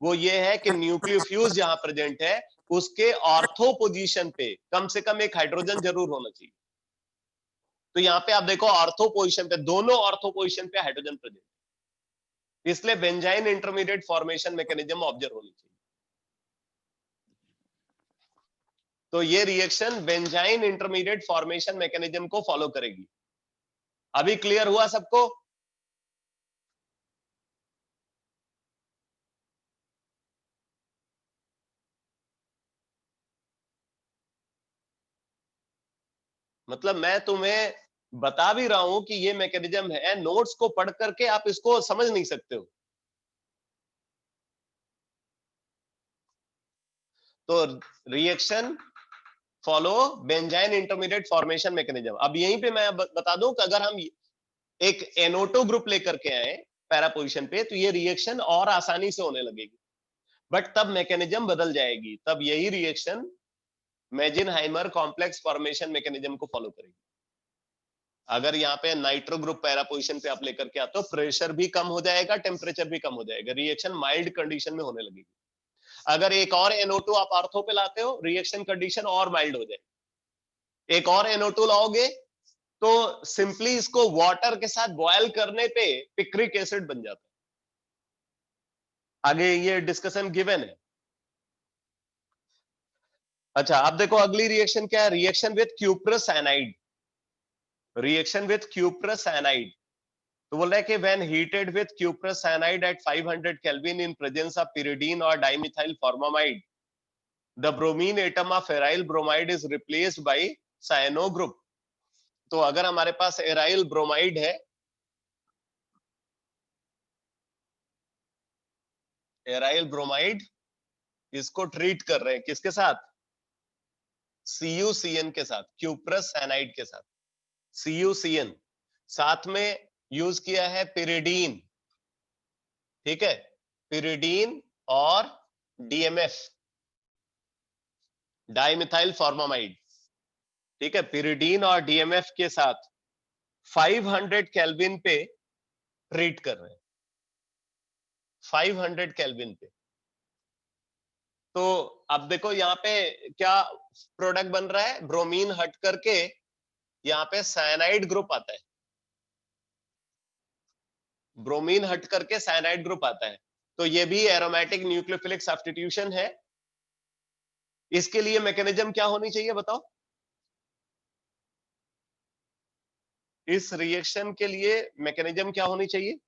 वो ये है कि न्यूक्लियोफ्यूज जहां प्रेजेंट है उसके ऑर्थो पोजीशन पे कम से कम एक हाइड्रोजन जरूर होना चाहिए। तो यहाँ पे आप देखो ऑर्थो पोजीशन पे, दोनों ऑर्थो पोजीशन पे हाइड्रोजन प्रेजेंट, इसलिए benzene intermediate formation mechanism observe होनी चाहिए। तो ये reaction benzene intermediate formation mechanism को फॉलो करेगी। अभी क्लियर हुआ सबको? मतलब मैं तुम्हें बता भी रहा हूं कि ये मैकेनिज्म है, नोट्स को पढ़ करके आप इसको समझ नहीं सकते हो। तो reaction follow benzene intermediate formation mechanism. अब यहीं पे मैं बता दूं कि अगर हम एक NO2 ग्रुप लेकर के आए पैरा पोजीशन पे तो ये रिएक्शन और आसानी से होने लगेगी, बट तब मैकेनिज्म बदल जाएगी, तब यही रिएक्शन मेजिनहाइमर कॉम्प्लेक्स फॉर्मेशन मैकेनिज्म को फॉलो करेगी। अगर यहाँ पे नाइट्रो ग्रुप पैरा पोजीशन पे आप लेकर के आते हो, प्रेशर भी कम हो जाएगा, टेम्परेचर भी कम हो जाएगा, रिएक्शन माइल्ड कंडीशन में होने लगेगी। अगर एक और NO2 आप ऑर्थो पे लाते हो, रिएक्शन कंडीशन और माइल्ड हो जाएगी। एक और NO2 लाओगे तो सिंपली इसको वाटर के साथ बॉयल करने पे पिक्रिक एसिड बन जाता है। आगे ये डिस्कशन गिवन है। अच्छा, अब देखो अगली रिएक्शन क्या है, reaction with cuprous cyanide. Reaction with cuprous cyanide, तो बोल रहा है कि when heated with cuprous cyanide at 500 kelvin in presence of pyridine और dimethyl formamide, the bromine atom of aryl bromide is replaced by cyano group. तो अगर हमारे पास एराइल ब्रोमाइड है, एराइल ब्रोमाइड, इसको ट्रीट कर रहे हैं किसके साथ? CuCN के साथ, क्यूप्रस साइनाइड के साथ, CuCN। साथ में यूज किया है पिरिडीन, ठीक है, पिरिडीन और DMF, डाइमिथाइल फॉर्मामाइड, ठीक है, पिरिडीन और DMF के साथ 500 केल्विन पे ट्रीट कर रहे हैं, 500 केल्विन पे। तो अब देखो यहाँ पे क्या प्रोडक्ट बन रहा है, ब्रोमीन हट करके यहाँ पे साइनाइड ग्रुप आता है। ब्रोमीन हट करके साइनाइड ग्रुप आता है, तो ये भी एरोमेटिक न्यूक्लियोफिलिक सब्स्टिट्यूशन है। इसके लिए मैकेनिज्म क्या होनी चाहिए बताओ? इस रिएक्शन के लिए मैकेनिज्म क्या होनी चाहिए?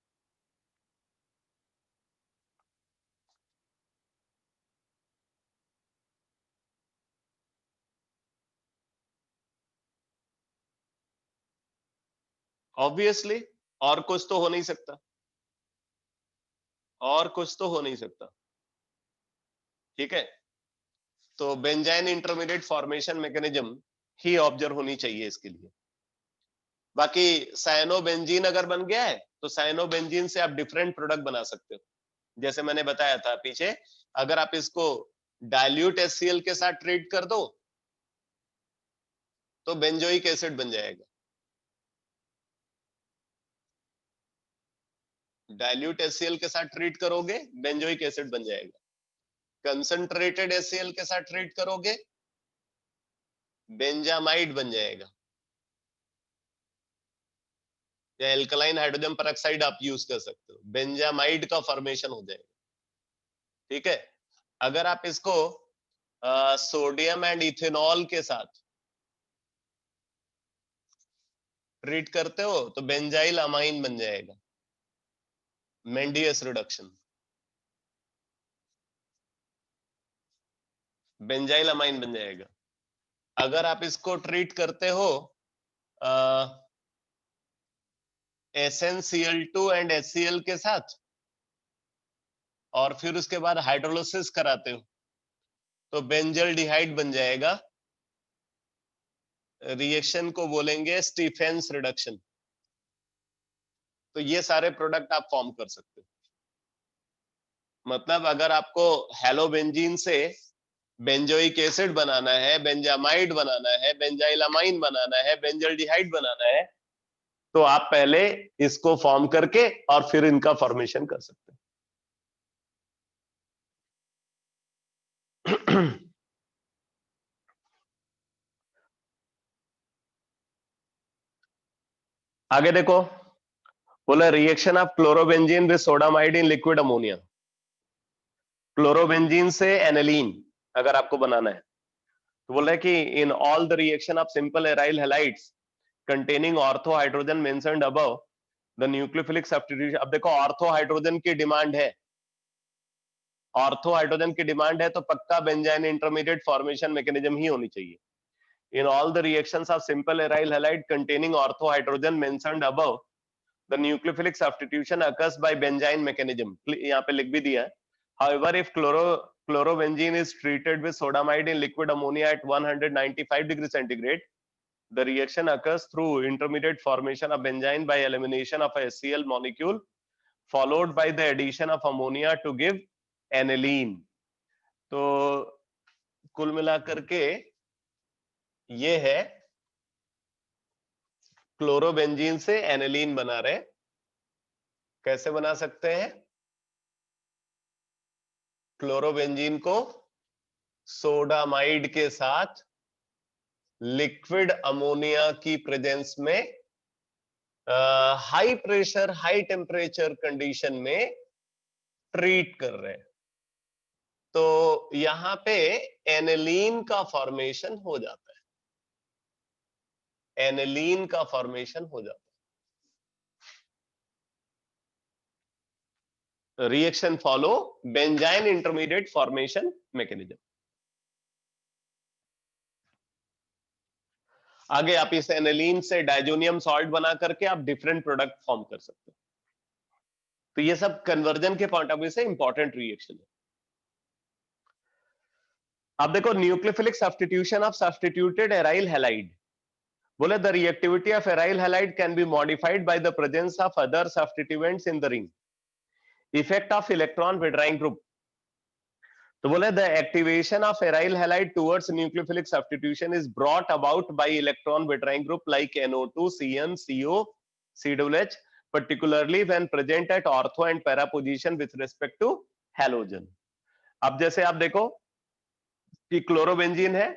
ऑब्वियसली और कुछ तो हो नहीं सकता, और कुछ तो हो नहीं सकता, ठीक है? तो बेंजाइन इंटरमीडिएट फॉर्मेशन मैकेनिज्म ही ऑब्जर्व होनी चाहिए इसके लिए। बाकी साइनोबेंजीन अगर बन गया है तो साइनोबेंजीन से आप डिफरेंट प्रोडक्ट बना सकते हो, जैसे मैंने बताया था पीछे। अगर आप इसको डाइल्यूट HCl के साथ ट्रीट कर दो तो बेंजोइक एसिड बन जाएगा। डाइल्यूट HCl के साथ ट्रीट करोगे बेंजोइक एसिड बन जाएगा। कंसंट्रेटेड HCl के साथ ट्रीट करोगे बेंजामाइड बन जाएगा, या एल्कलाइन हाइड्रोजन पेरोक्साइड आप यूज कर सकते हो, बेंजामाइड का फॉर्मेशन हो जाएगा, ठीक है? अगर आप इसको सोडियम एंड इथेनॉल के साथ ट्रीट करते हो तो बेंजाइल अमाइन बन जाएगा, मेंडियस रिडक्शन, बेंजाइल अमाइन बन जाएगा। अगर आप इसको ट्रीट करते हो SnCl2 एंड HCl के साथ और फिर उसके बाद हाइड्रोलिसिस कराते हो तो बेंजल डिहाइड बन जाएगा। रिएक्शन को बोलेंगे स्टीफेंस रिडक्शन। तो ये सारे प्रोडक्ट आप फॉर्म कर सकते हो। मतलब अगर आपको हेलोबेंजीन से बेंजोइक एसिड बनाना है, बेंजामाइड बनाना है, बेंजाइलामाइन बनाना है, बेंजल्डिहाइड बनाना है, तो आप पहले इसको फॉर्म करके और फिर इनका फॉर्मेशन कर सकते हैं। आगे देखो, बोला reaction of chlorobenzene with sodamide in liquid ammonia. Chlorobenzene से एनिलीन अगर आपको बनाना है तो बोला है कि in all the reaction of simple aryl halides containing ortho hydrogen mentioned above the nucleophilic substitution. अब देखो ऑर्थो हाइड्रोजन की डिमांड है, ऑर्थो हाइड्रोजन की डिमांड है तो पक्का बेंजाइन इंटरमीडिएट फॉर्मेशन मैकेनिज्म ही होनी चाहिए। In all the reactions of simple aryl halide containing ortho hydrogen mentioned above the nucleophilic substitution occurs by benzene mechanism. यहाँ पे लिख भी दिया है। However, if chlorobenzene is treated with sodamide in liquid ammonia at 195 degrees centigrade, the reaction occurs through intermediate formation of benzene by elimination of a HCl molecule, followed by the addition of ammonia to give aniline. तो कुल मिलाकर के ये है क्लोरोबेंजीन से एनिलीन बना रहे। कैसे बना सकते हैं? क्लोरोबेंजीन को सोडामाइड के साथ लिक्विड अमोनिया की प्रेजेंस में high pressure high temperature condition में ट्रीट कर रहे हैं, तो यहां पे एनिलीन का फॉर्मेशन हो जाता है, एनिलीन का फॉर्मेशन हो जाता है। Reaction follow benzene intermediate formation mechanism. आगे आप इस एनिलीन से डाइजोनियम सॉल्ट बना करके आप डिफरेंट प्रोडक्ट फॉर्म कर सकते हो। तो ये सब कन्वर्जन के पॉइंट ऑफ व्यू से इंपॉर्टेंट रिएक्शन है। अब देखो nucleophilic substitution of substituted aryl halide. बोले the reactivity of aryl halide can be modified by the presence of other substituents in the ring. Effect of electron withdrawing group. तो बोले the activation of aryl halide towards nucleophilic substitution is brought about by electron withdrawing group like NO2, CN, CO, COOH, particularly when present at ortho and para position with respect to halogen। अब जैसे आप देखो कि क्लोरोबेंजीन है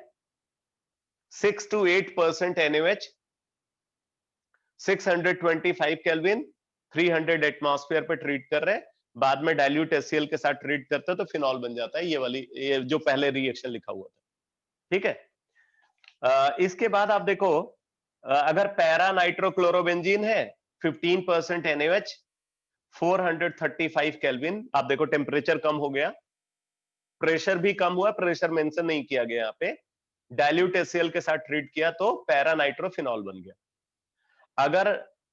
6 to 8% NaOH, 625 केल्विन, 300 एटमॉस्फेयर पे ट्रीट कर रहे हैं, बाद में डाइल्यूट HCl के साथ ट्रीट करते हैं तो फिनॉल बन जाता है, ये जो पहले रिएक्शन लिखा हुआ था। ठीक है, इसके बाद आप देखो, अगर पैरा नाइट्रोक्लोरोबेंजीन है 15% NaOH, 435 केल्विन, आप देखो टेम्परेचर कम हो गया, प्रेशर भी कम हुआ, प्रेशर मेंशन नहीं किया गया यहाँ पे, डाइल्यूट HCl के साथ ट्रीट किया तो पैरा नाइट्रोफिनॉल बन गया। अगर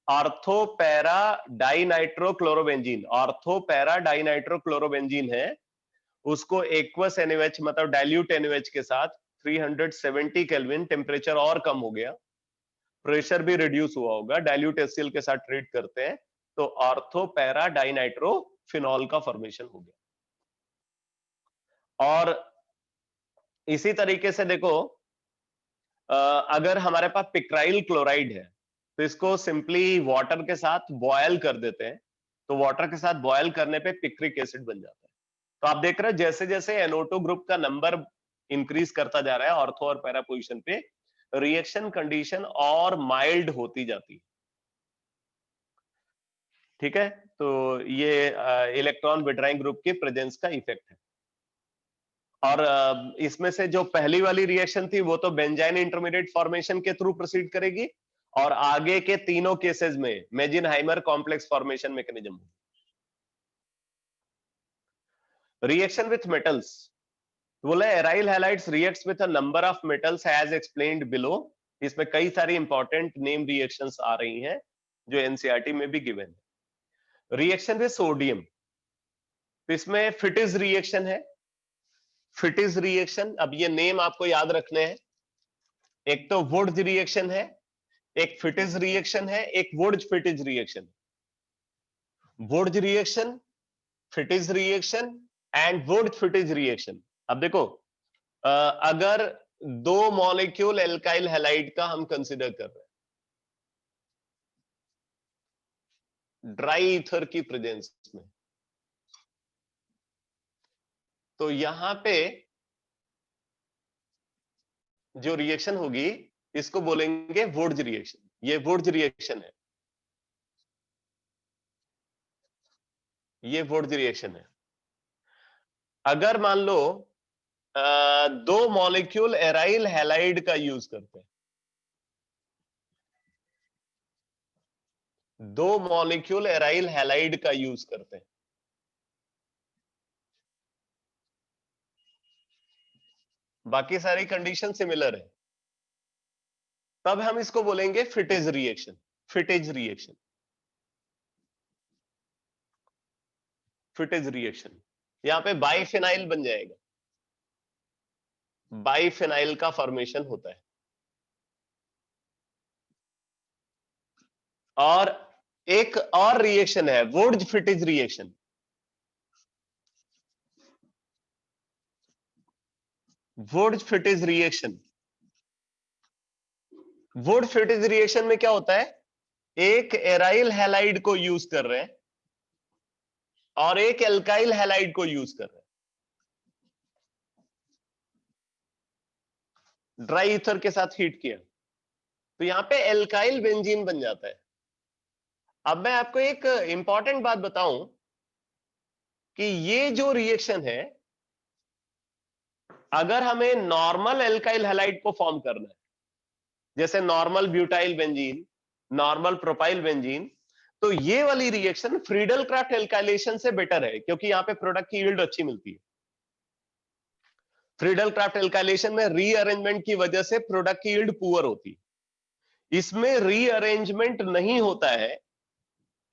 ऑर्थो पैरा डाइनाइट्रोक्लोरोबेंजीन, ऑर्थो पैरा डाइनाइट्रोक्लोरोबेंजीन है, उसको एक्वस NaOH मतलब डाइल्यूट NaOH के साथ 370 केल्विन, टेम्परेचर और कम हो गया, प्रेशर भी रिड्यूस हुआ होगा, डाइल्यूट HCl के साथ ट्रीट करते हैं तो ऑर्थो पैरा डाइनाइट्रोफिनॉल का फॉर्मेशन हो गया। और इसी तरीके से देखो, अगर हमारे पास पिक्राइल क्लोराइड है तो इसको सिंपली वाटर के साथ बॉयल कर देते हैं, तो वाटर के साथ बॉयल करने पे पिक्रिक एसिड बन जाता है। तो आप देख रहे हैं जैसे जैसे NO2 ग्रुप का नंबर इंक्रीज करता जा रहा है ऑर्थो और पैरा पोजीशन पे, रिएक्शन कंडीशन और माइल्ड होती जाती है। ठीक है, तो ये इलेक्ट्रॉन विड्राइंग ग्रुप के प्रेजेंस का इफेक्ट है। और इसमें से जो पहली वाली रिएक्शन थी वो तो बेंजाइन इंटरमीडिएट फॉर्मेशन के थ्रू प्रोसीड करेगी, और आगे के तीनों केसेस में Meisenheimer complex formation mechanism. Reaction with metals, बोला aryl halides reacts with a number of metals as explained below. इसमें कई सारी इंपॉर्टेंट नेम रिएक्शंस आ रही हैं जो एनसीईआरटी में भी गिवन है। रिएक्शन विथ सोडियम, तो इसमें फिटिज रिएक्शन है, फिटिज रिएक्शन, अब ये नेम आपको याद रखने हैं, एक तो वुड्स रिएक्शन है, एक फिटिज रिएक्शन है, एक Wurtz Fittig reaction. Wurtz reaction, Fittig reaction and Wurtz Fittig reaction. अब देखो, अगर दो मॉलिक्यूल एल्काइल हैलाइड का हम कंसीडर कर रहे हैं ड्राई ईथर की प्रेजेंस में, तो यहां पे जो रिएक्शन होगी इसको बोलेंगे वुड्स रिएक्शन। ये वुड्स रिएक्शन है, ये वुड्स रिएक्शन है। अगर मान लो दो मॉलिक्यूल एराइल हैलाइड का यूज करते हैं, दो मॉलिक्यूल एराइल हैलाइड का यूज करते हैं, बाकी सारी कंडीशन सिमिलर है, तब हम इसको बोलेंगे फिटिज reaction. Fittig reaction, Fittig reaction, यहां पे बाइफिनाइल बन जाएगा, बाइफिनाइल का फॉर्मेशन होता है। और एक और रिएक्शन है Wurtz Fittig reaction. Wurtz Fittig reaction, वुड फिटिज रिएक्शन में क्या होता है, एक एराइल हैलाइड को यूज कर रहे हैं और एक एल्काइल हैलाइड को यूज कर रहे हैं, ड्राई ईथर के साथ हीट किया, तो यहां पे एल्काइल बेंजीन बन जाता है। अब मैं आपको एक इंपॉर्टेंट बात बताऊं कि ये जो रिएक्शन है, अगर हमें नॉर्मल एल्काइल हैलाइड को फॉर्म करना है, जैसे normal butyl benzene, normal propyl benzene, तो ये वाली रिएक्शन फ्रीडल क्राफ्ट एल्काइलेशन से बेटर है, क्योंकि यहां पे प्रोडक्ट की यील्ड अच्छी मिलती है। फ्रीडल क्राफ्ट एल्काइलेशन में रीअरेंजमेंट की वजह से प्रोडक्ट की यील्ड पुअर होती है। इसमें रीअरेंजमेंट नहीं होता है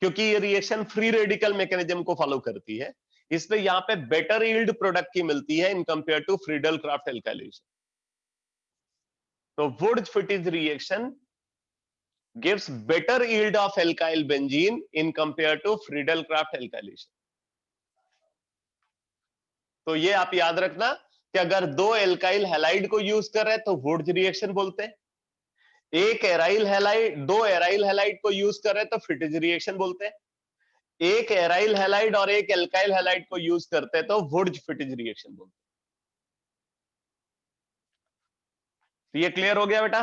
क्योंकि ये रिएक्शन फ्री रेडिकल मैकेनिज्म को फॉलो करती है, इसलिए यहां पे बेटर यील्ड प्रोडक्ट की मिलती है in compare to Friedel Crafts alkylation. तो Wurtz Fittig reaction gives better yield of alkyl benzene in compared to Friedel Crafts alkylation. तो ये आप याद रखना कि अगर दो एल्काइल हैलाइड को यूज कर रहे हैं तो वुड्स रिएक्शन बोलते हैं, एक एराइल हैलाइड, दो एराइल हैलाइड को यूज कर रहे हैं तो फिटिज रिएक्शन बोलते हैं, एक एराइल हैलाइड और एक एल्काइल हैलाइड को यूज करते हैं तो वुड्स फिटिज रिएक्शन बोलते हैं। तो ये क्लियर हो गया बेटा?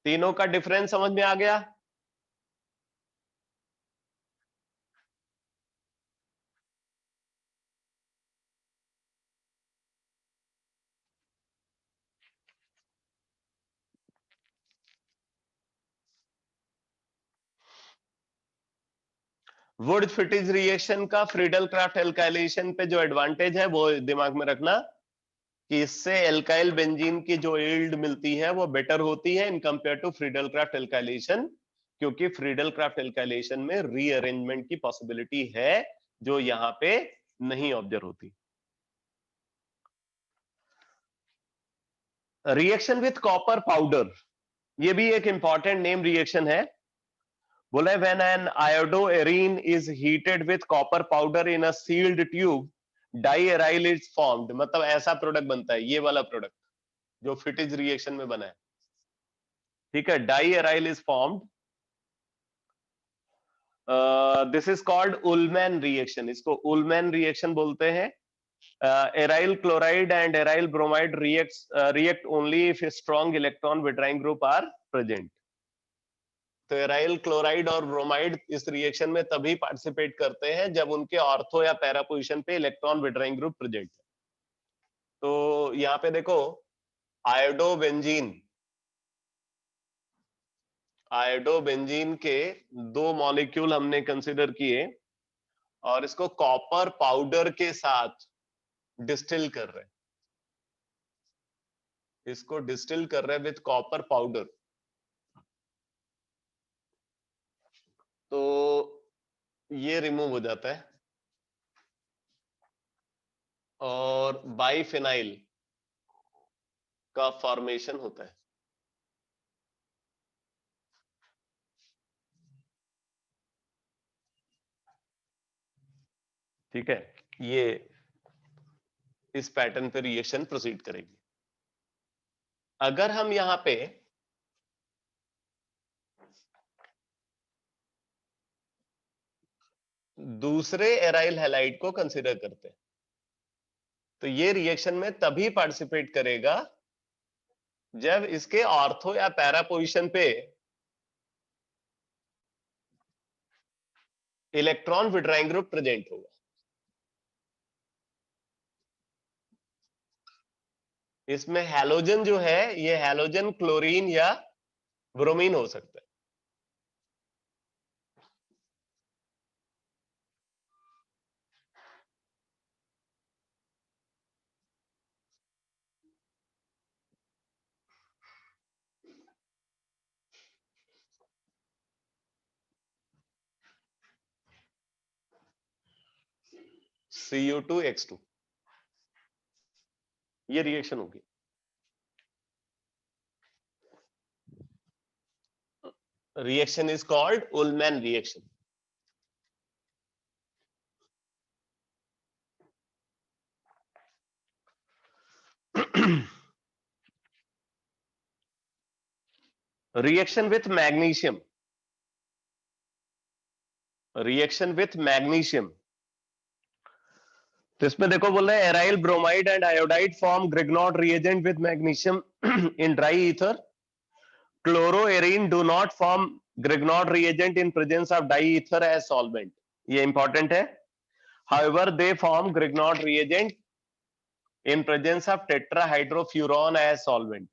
तीनों का डिफरेंस समझ में आ गया? वुड फिटिज रिएक्शन का फ्रीडल क्राफ्ट एल्काइलेशन पे जो एडवांटेज है वो दिमाग में रखना कि इससे एल्काइल बेंजीन की जो यील्ड मिलती है वो बेटर होती है in compare to Friedel Crafts alkylation, क्योंकि फ्रीडल क्राफ्ट एल्काइलेशन में रीअरेंजमेंट की पॉसिबिलिटी है जो यहाँ पे नहीं ऑब्जर्व होती। रिएक्शन विथ कॉपर पाउडर, ये भी एक इंपॉर्टेंट नेम रिएक्शन है। बोला है when an iodoarene is heated with copper powder in a sealed tube diaryl is formed, मतलब ऐसा प्रोडक्ट बनता है, ये वाला प्रोडक्ट जो फिटिज रिएक्शन में बना है, ठीक है, diaryl is formed. This is called Ullmann reaction, इसको उलमैन रिएक्शन बोलते हैं। Aryl chloride and aryl bromide react only if a strong electron withdrawing group are present। तो एराइल क्लोराइड और ब्रोमाइड इस रिएक्शन में तभी पार्टिसिपेट करते हैं जब उनके ऑर्थो या पैरा पोजीशन पे इलेक्ट्रॉन विड्रॉइंग ग्रुप प्रेजेंट है। तो यहाँ पे देखो आयोडोबेंजीन के दो मॉलिक्यूल हमने कंसिडर किए और इसको कॉपर पाउडर के साथ डिस्टिल कर रहे हैं, इसको डिस्टिल कर रहे हैं विथ कॉपर पाउडर। तो ये रिमूव हो जाता है और बाइफिनाइल का फॉर्मेशन होता है। ठीक है, ये इस पैटर्न पे रिएक्शन प्रोसीड करेगी। अगर हम यहां पे दूसरे एराइल हैलाइड को कंसीडर करते हैं तो ये रिएक्शन में तभी पार्टिसिपेट करेगा जब इसके ऑर्थो या पैरा पोजीशन पे इलेक्ट्रॉन विड्रॉइंग ग्रुप प्रेजेंट होगा। इसमें हैलोजन जो है ये हैलोजन क्लोरीन या ब्रोमीन हो सकता है। CO2X2 ये रिएक्शन होगी। Reaction is called Ullmann reaction. Reaction with magnesium, reaction with magnesium, तो इसमें देखो बोल रहे हैं aryl bromide and iodide form Grignard reagent with magnesium in dry ether. Chloroarene do not form Grignard reagent in presence of dry ether as solvent, ये इंपॉर्टेंट है। However, they form Grignard reagent in presence of tetrahydrofuran as solvent.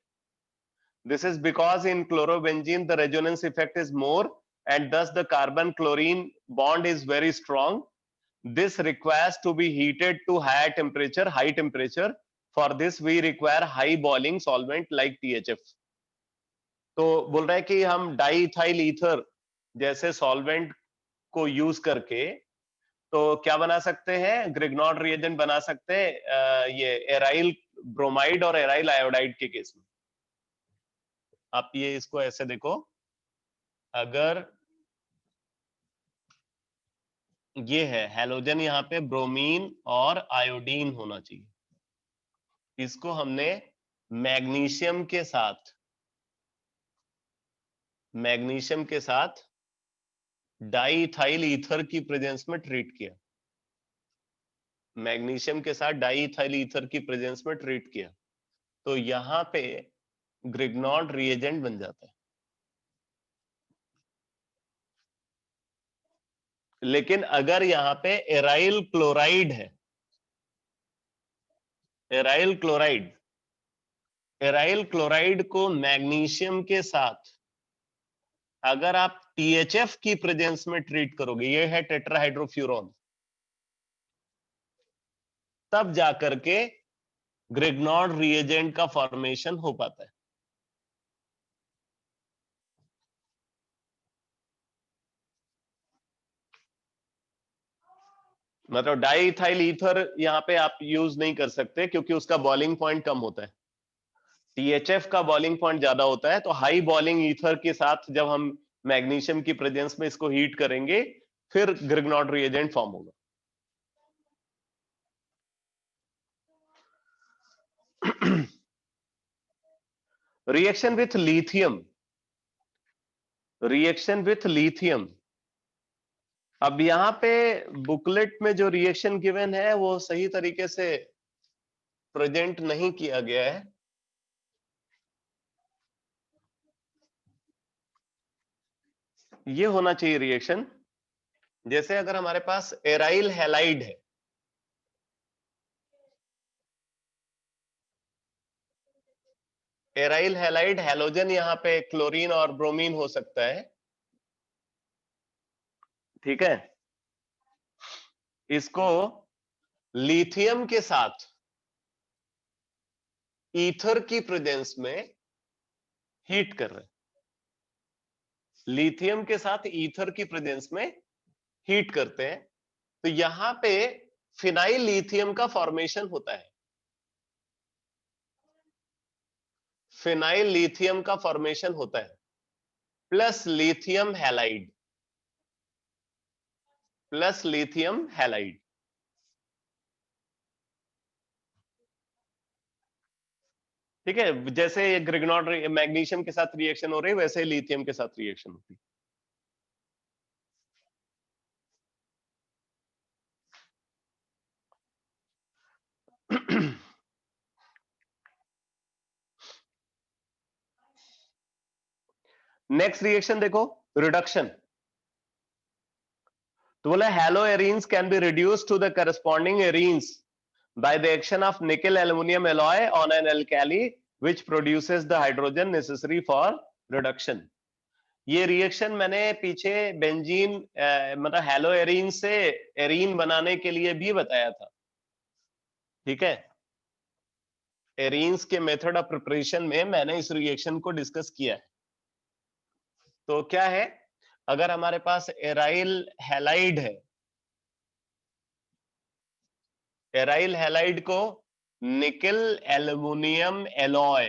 This is because in chlorobenzene the resonance effect is more and thus the carbon chlorine bond is very strong. This requires to be heated to high temperature. For this we require high boiling solvent like THF. तो बोल रहा है कि हम डाईइथाइल ईथर जैसे सॉल्वेंट को यूज करके तो क्या बना सकते हैं, ग्रिग्नॉट रिएजेंट बना सकते हैं ये एराइल ब्रोमाइड और एराइल आयोडाइड के केस में। आप ये इसको ऐसे देखो, अगर ये है हैलोजन यहाँ पे ब्रोमीन और आयोडीन होना चाहिए, इसको हमने मैग्नीशियम के साथ डाईइथाइल ईथर की प्रेजेंस में ट्रीट किया, मैग्नीशियम के साथ डाईइथाइल ईथर की प्रेजेंस में ट्रीट किया, तो यहाँ पे ग्रिग्नॉट रिएजेंट बन जाता है। लेकिन अगर यहाँ पे एराइल क्लोराइड है, एराइल क्लोराइड, एराइल क्लोराइड को मैग्नीशियम के साथ अगर आप THF की प्रेजेंस में ट्रीट करोगे, ये है टेट्राहाइड्रोफ्यूरॉन, तब जाकर के ग्रिग्नॉड रिएजेंट का फॉर्मेशन हो पाता है। मतलब डाईइथाइल ईथर यहाँ पे आप यूज नहीं कर सकते क्योंकि उसका बॉइलिंग पॉइंट कम होता है। THF का बॉइलिंग पॉइंट ज्यादा होता है, तो हाई बॉइलिंग ईथर के साथ जब हम मैग्नीशियम की प्रेजेंस में इसको हीट करेंगे फिर ग्रिग्नॉड रिएजेंट फॉर्म होगा। Reaction with lithium, reaction with lithium. अब यहाँ पे बुकलेट में जो रिएक्शन गिवन है वो सही तरीके से प्रेजेंट नहीं किया गया है। ये होना चाहिए रिएक्शन, जैसे अगर हमारे पास एराइल हैलाइड है, एराइल हैलाइड हैलोजन यहाँ पे क्लोरीन और ब्रोमीन हो सकता है, ठीक है। इसको लिथियम के साथ ईथर की प्रेजेंस में हीट कर रहे हैं, लिथियम के साथ ईथर की प्रेजेंस में हीट करते हैं, तो यहां पे फिनाइल लिथियम का फॉर्मेशन होता है, फिनाइल लिथियम का फॉर्मेशन होता है, plus lithium halide, plus lithium halide. ठीक है, जैसे ये ग्रिग्नॉड मैग्नीशियम के साथ रिएक्शन हो रही है वैसे ही लिथियम के साथ रिएक्शन होती है। नेक्स्ट रिएक्शन देखो, रिडक्शन। तो बोला halo arenes can be reduced to the corresponding arenes by the action of nickel aluminum alloy on an alkali which produces the hydrogen necessary for reduction। ये रिएक्शन मैंने पीछे बेंजीन मतलब हैलो एरीन से एरीन बनाने के लिए भी बताया था, ठीक है। एरीन्स के मेथड ऑफ प्रिपरेशन में मैंने इस रिएक्शन को डिस्कस किया है। तो क्या है, अगर हमारे पास एराइल हैलाइड है, एराइल हैलाइड को निकल एल्युमिनियम एलॉय,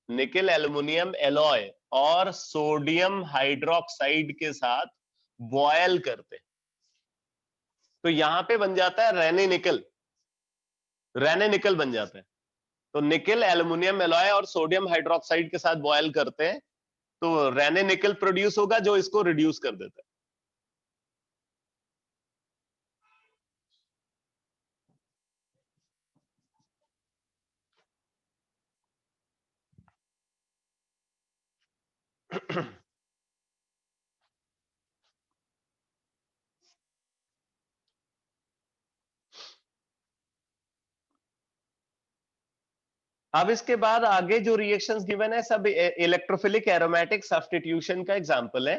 निकल एल्युमिनियम एलॉय और सोडियम हाइड्रोक्साइड के साथ बॉयल करते हैं, तो यहां पे बन जाता है रेने निकल, रेने निकल बन जाता है। तो निकल एल्युमिनियम एलॉय और सोडियम हाइड्रोक्साइड के साथ बॉयल करते हैं तो रेने निकल प्रोड्यूस होगा जो इसको रिड्यूस कर देता है। अब इसके बाद आगे जो रिएक्शंस गिवन है सब इलेक्ट्रोफिलिक एरोमेटिक सब्स्टिट्यूशन का एग्जांपल है।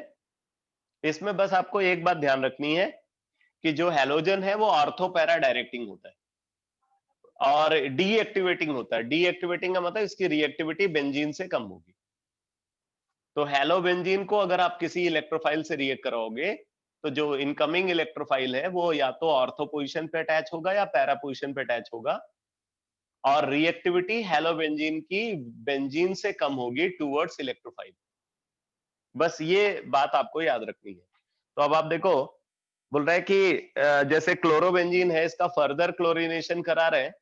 इसमें बस आपको एक बात ध्यान रखनी है कि जो हैलोजन है वो ऑर्थो पैरा डायरेक्टिंग होता है और डीएक्टिवेटिंग होता है। डीएक्टिवेटिंग का मतलब इसकी रिएक्टिविटी बेंजीन से कम होगी। तो हैलो बेंजीन को अगर आप किसी इलेक्ट्रोफाइल से रिएक्ट कराओगे तो जो इनकमिंग इलेक्ट्रोफाइल है वो या तो ऑर्थो पोजीशन पे अटैच होगा या पैरा पोजीशन पे अटैच होगा और रिएक्टिविटी हैलो बेंजीन की बेंजीन से कम होगी टुवर्ड्स इलेक्ट्रोफाइल। बस ये बात आपको याद रखनी है। तो अब आप देखो, बोल रहा है कि जैसे क्लोरोबेंजीन है इसका फर्दर क्लोरीनेशन करा रहे हैं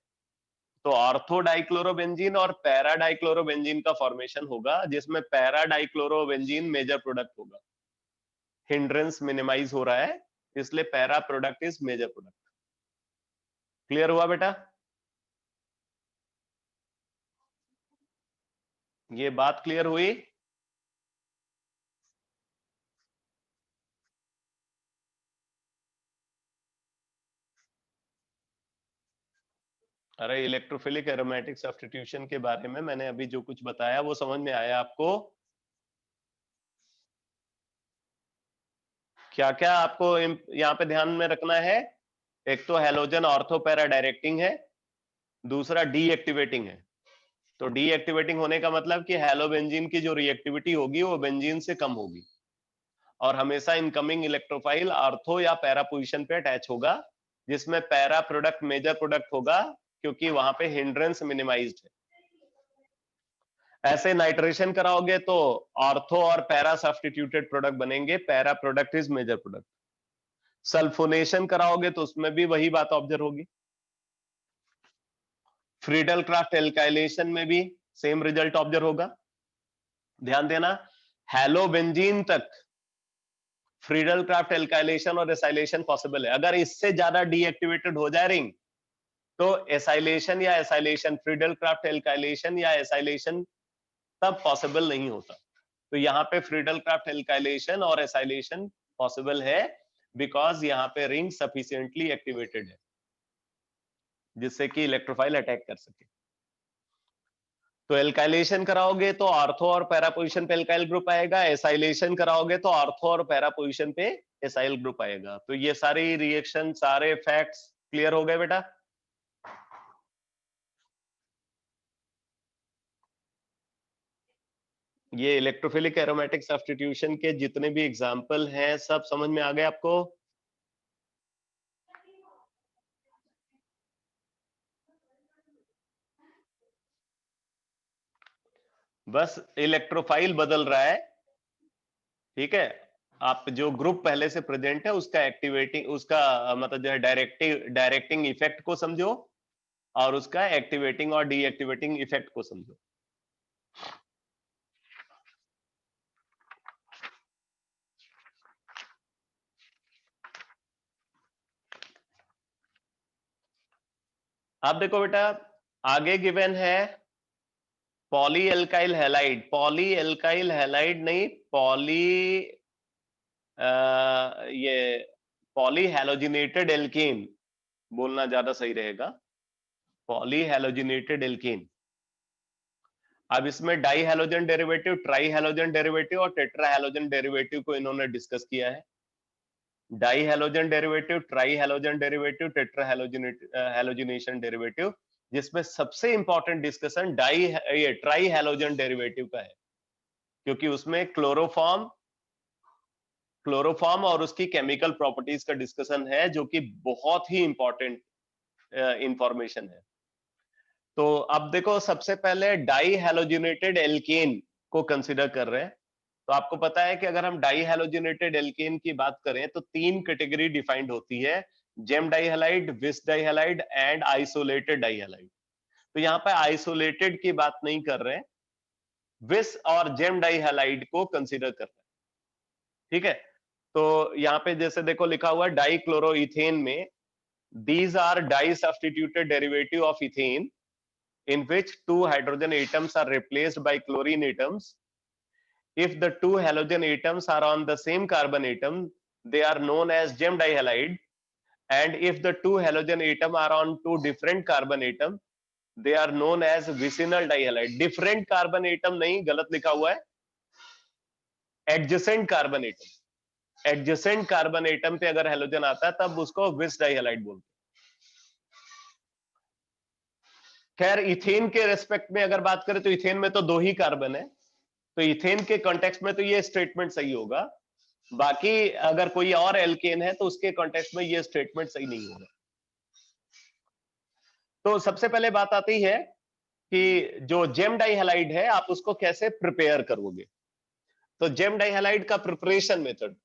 तो ऑर्थो डाइक्लोरोबेंजीन और पैरा डाइक्लोरोबेंजीन का फॉर्मेशन होगा जिसमें पैरा डाइक्लोरोबेंजीन मेजर प्रोडक्ट होगा। हिंड्रेंस मिनिमाइज हो रहा है इसलिए para product is major product. Clear हुआ बेटा? ये बात क्लियर हुई? अरे इलेक्ट्रोफिलिक एरोमेटिक सब्स्टिट्यूशन के बारे में मैंने अभी जो कुछ बताया वो समझ में आया आपको? क्या क्या आपको यहाँ पे ध्यान में रखना है? एक तो हैलोजन ऑर्थो पैरा डायरेक्टिंग है, दूसरा डीएक्टिवेटिंग है। तो डीएक्टिवेटिंग होने का मतलब कि हैलोबेंजीन की जो रिएक्टिविटी होगी वो बेंजीन से कम होगी, और हमेशा इनकमिंग इलेक्ट्रोफाइल ऑर्थो या पैरा पोजीशन पे अटैच होगा, जिसमें पैरा प्रोडक्ट मेजर प्रोडक्ट होगा क्योंकि वहां पे हिंड्रेंस मिनिमाइज्ड है। ऐसे नाइट्रेशन कराओगे तो ऑर्थो और पैरा सब्स्टिट्यूटेड प्रोडक्ट बनेंगे, para product is major product. Sulfonation कराओगे तो उसमें भी वही बात ऑब्जर्व होगी। फ्रीडल क्राफ्ट एल्काइलेशन में भी सेम रिजल्ट ऑब्जर्व होगा। ध्यान देना, हैलोबेंजीन तक फ्रीडल क्राफ्ट एल्काइलेशन और एसाइलेशन पॉसिबल है। अगर इससे ज्यादा डीएक्टिवेटेड हो जाए रिंग तो एसाइलेशन या एसाइलेशन, फ्रीडल क्राफ्ट एल्काइलेशन या एसाइलेशन तब पॉसिबल नहीं होता। तो यहाँ पे फ्रीडल क्राफ्ट एल्काइलेशन और एसाइलेशन पॉसिबल है बिकॉज यहाँ पे रिंग सफिशिएंटली एक्टिवेटेड है जिससे कि इलेक्ट्रोफाइल अटैक कर सके। तो एल्काइलेशन कराओगे तो ऑर्थो और पैरा पोजीशन पे एल्काइल ग्रुप आएगा, एसाइलेशन कराओगे तो ऑर्थो और पैरा पोजीशन पे एसाइल ग्रुप आएगा। तो ये सारी रिएक्शन, सारे फैक्ट्स क्लियर हो गए बेटा? ये इलेक्ट्रोफिलिक एरोमेटिक सब्स्टिट्यूशन के जितने भी एग्जाम्पल हैं सब समझ में आ गए आपको? बस इलेक्ट्रोफाइल बदल रहा है, ठीक है। आप जो ग्रुप पहले से प्रेजेंट है उसका एक्टिवेटिंग, उसका मतलब जो है डायरेक्टिंग इफेक्ट को समझो और उसका एक्टिवेटिंग और डीएक्टिवेटिंग इफेक्ट को समझो। आप देखो बेटा, आगे गिवन है poly alkyl halide. Poly alkyl halide नहीं, ये पॉली हैलोजिनेटेड एल्कीन बोलना ज्यादा सही रहेगा, पॉली हैलोजिनेटेड एल्कीन। अब इसमें dihalogen derivative, trihalogen derivative और टेट्रा हैलोजन डेरिवेटिव को इन्होंने डिस्कस किया है। Dihalogen derivative, trihalogen derivative, tetrahalogenation derivative, जिसमें सबसे इंपॉर्टेंट डिस्कशन ये ट्राई हैलोजन डेरिवेटिव का है, क्योंकि उसमें क्लोरोफॉर्म और उसकी केमिकल प्रॉपर्टीज का डिस्कशन है, जो कि बहुत ही इंपॉर्टेंट इंफॉर्मेशन है। तो अब देखो, सबसे पहले डाई हैलोजिनेटेड एल्केन को कंसीडर कर रहे हैं। तो आपको पता है कि अगर हम डाई हैलोजिनेटेड एल्केन की बात करें तो 3 कैटेगरी डिफाइंड होती है, जेम डाइहैलाइड, विस डाइहैलाइड एंड आइसोलेटेड डाइहैलाइड। तो यहाँ पे आइसोलेटेड की बात नहीं कर रहे हैं, विस और जेम डाइहैलाइड को कंसीडर कर रहे हैं, ठीक है। तो यहाँ पे जैसे देखो लिखा हुआ है डाइक्लोरोइथेन में, these are di-substituted derivative of ethane in which 2 hydrogen atoms are replaced by chlorine atoms. If the 2 halogen atoms are on the same carbon atom, they are known as gem dihalide, and if the 2 halogen atom are on 2 different carbon atom, they are known as vicinal dihalide. Different carbon atom नहीं, गलत लिखा हुआ है, adjacent carbon atom. Adjacent carbon atom पे अगर हैलोजन आता है तब उसको विस डाइहैलाइड बोलते हैं। खैर, इथेन के रेस्पेक्ट में अगर बात करें तो इथेन में तो 2 ही कार्बन है, तो इथेन के कॉन्टेक्स्ट में तो ये स्टेटमेंट सही होगा। बाकी अगर कोई और एल्केन है तो उसके कॉन्टेक्स्ट में ये स्टेटमेंट सही नहीं होगा। तो सबसे पहले बात आती है कि जो जेम डाइहैलाइड है आप उसको कैसे प्रिपेयर करोगे। तो जेम डाइहैलाइड का प्रिपरेशन मेथड,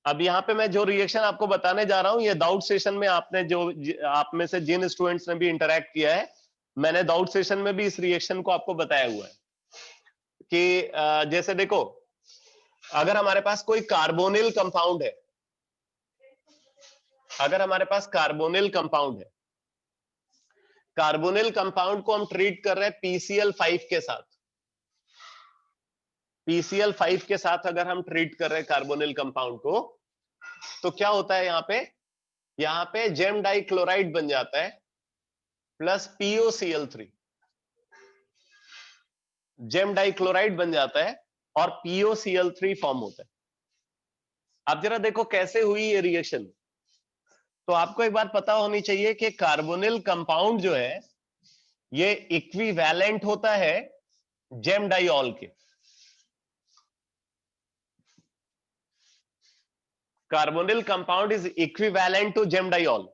अब यहाँ पे मैं जो रिएक्शन आपको बताने जा रहा हूं, ये डाउट सेशन में आपने जो, आप में से जिन स्टूडेंट्स ने भी इंटरैक्ट किया है, मैंने डाउट सेशन में भी इस रिएक्शन को आपको बताया हुआ है कि जैसे देखो, अगर हमारे पास कोई कार्बोनिल कंपाउंड है, अगर हमारे पास कार्बोनिल कंपाउंड है, कार्बोनिल कंपाउंड को हम ट्रीट कर रहे हैं PCl5 के साथ, PCl5 के साथ अगर हम ट्रीट कर रहे हैं कार्बोनिल कंपाउंड को, तो क्या होता है यहाँ पे जेम डाइक्लोराइड बन जाता है प्लस POCl3, जेम डाइक्लोराइड बन जाता है और POCl3 फॉर्म होता है। अब जरा देखो कैसे हुई ये रिएक्शन। तो आपको एक बात पता होनी चाहिए कि कार्बोनिल कंपाउंड जो है ये इक्विवेलेंट होता है जेम डाइऑल के। Carbonyl compound is equivalent to gem diol,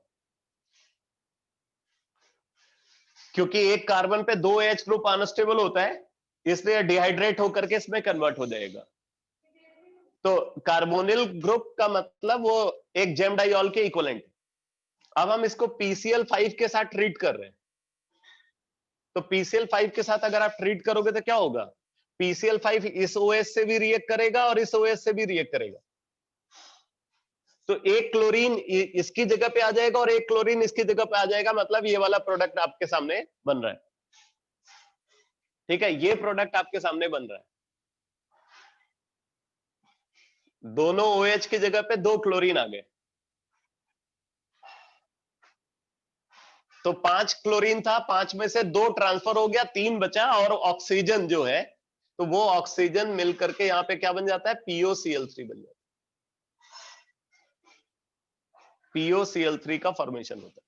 क्योंकि एक कार्बन पे 2 H ग्रुप अनस्टेबल होता है, इसलिए डिहाइड्रेट होकर के इसमें कन्वर्ट हो जाएगा। तो कार्बोनिल ग्रुप का मतलब वो एक जेम डाइऑल के इक्विवेलेंट। अब हम इसको PCl5 के साथ ट्रीट कर रहे हैं, तो PCl5 के साथ अगर आप ट्रीट करोगे तो क्या होगा, PCl5 इस OH से भी रिएक्ट करेगा और इस OH से भी रिएक्ट करेगा। तो एक क्लोरीन इसकी जगह पे आ जाएगा और एक क्लोरीन इसकी जगह पे आ जाएगा, मतलब ये वाला प्रोडक्ट आपके सामने बन रहा है। ठीक है, ये प्रोडक्ट आपके सामने बन रहा है। दोनों OH की जगह पे 2 क्लोरीन आ गए। तो 5 क्लोरीन था, 5 में से 2 ट्रांसफर हो गया, 3 बचा, और ऑक्सीजन जो है तो वो ऑक्सीजन मिलकर के यहां पे क्या बन जाता है, POCl3 बन जाता है। POCl3 का फॉर्मेशन होता है।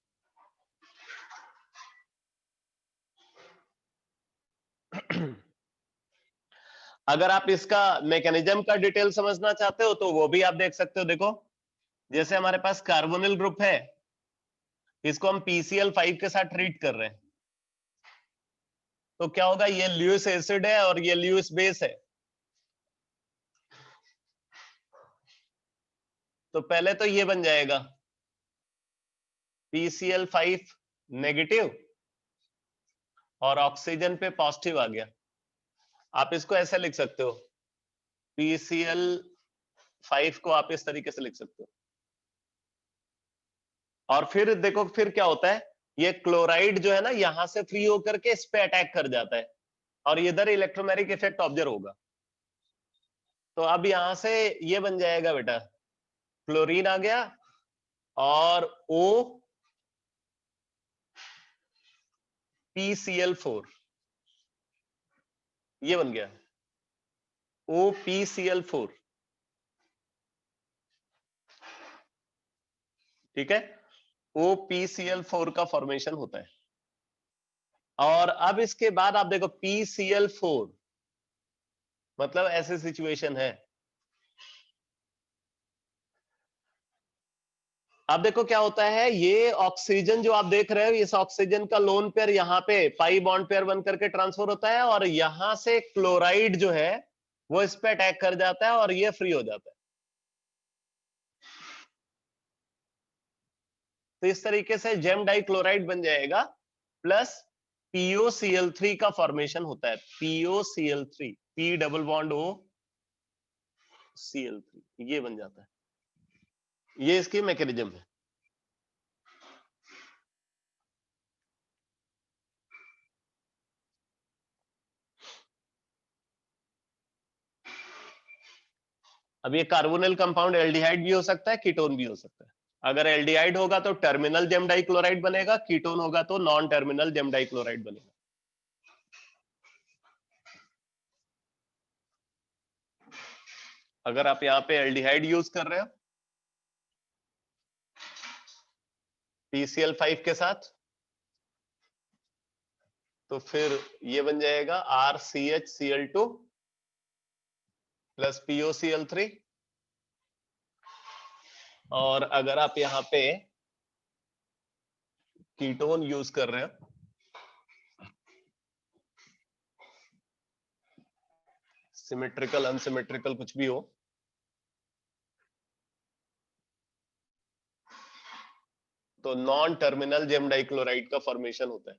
अगर आप इसका मैकेनिज्म का डिटेल समझना चाहते हो तो वो भी आप देख सकते हो। देखो, जैसे हमारे पास कार्बोनिल ग्रुप है, इसको हम PCl5 के साथ ट्रीट कर रहे हैं, तो क्या होगा, ये ल्यूइस एसिड है और ये ल्यूइस बेस है। तो पहले तो ये बन जाएगा PCl5 नेगेटिव और ऑक्सीजन पे पॉजिटिव आ गया। आप इसको ऐसे लिख सकते हो, PCl5 को आप इस तरीके से लिख सकते हो। और फिर देखो फिर क्या होता है, ये क्लोराइड जो है ना यहां से फ्री होकर के इस पे अटैक कर जाता है और इधर इलेक्ट्रोमैग्नेटिक इफेक्ट ऑब्जर्व होगा। तो अब यहां से ये बन जाएगा बेटा, क्लोरीन आ गया और O PCl4 ये बन गया, OPCl4। ठीक है, OPCl4 का फॉर्मेशन होता है। और अब इसके बाद आप देखो PCl4, मतलब ऐसी सिचुएशन है। अब देखो क्या होता है, ये ऑक्सीजन जो आप देख रहे हो, इस ऑक्सीजन का लोन पेयर यहाँ पे पाई बॉन्ड पेयर बन करके ट्रांसफर होता है और यहां से क्लोराइड जो है वो इस पे अटैक कर जाता है और ये फ्री हो जाता है। तो इस तरीके से जेम डाइक्लोराइड बन जाएगा प्लस POCl3 का फॉर्मेशन होता है। POCl3, P double bond O Cl3, ये बन जाता है। ये इसकी मैकेनिज्म है। अब ये कार्बोनिल कंपाउंड एल्डिहाइड भी हो सकता है, कीटोन भी हो सकता है। अगर एल्डिहाइड होगा तो टर्मिनल जेम डाइक्लोराइड बनेगा, कीटोन होगा तो नॉन टर्मिनल जेम डाइक्लोराइड बनेगा। अगर आप यहाँ पे एल्डिहाइड यूज कर रहे हो PCl5 के साथ, तो फिर ये बन जाएगा RCHCl2 प्लस POCl3। और अगर आप यहाँ पे कीटोन यूज कर रहे हो, सिमेट्रिकल अनसिमेट्रिकल कुछ भी हो, तो नॉन टर्मिनल जेम डाइक्लोराइड का फॉर्मेशन होता है।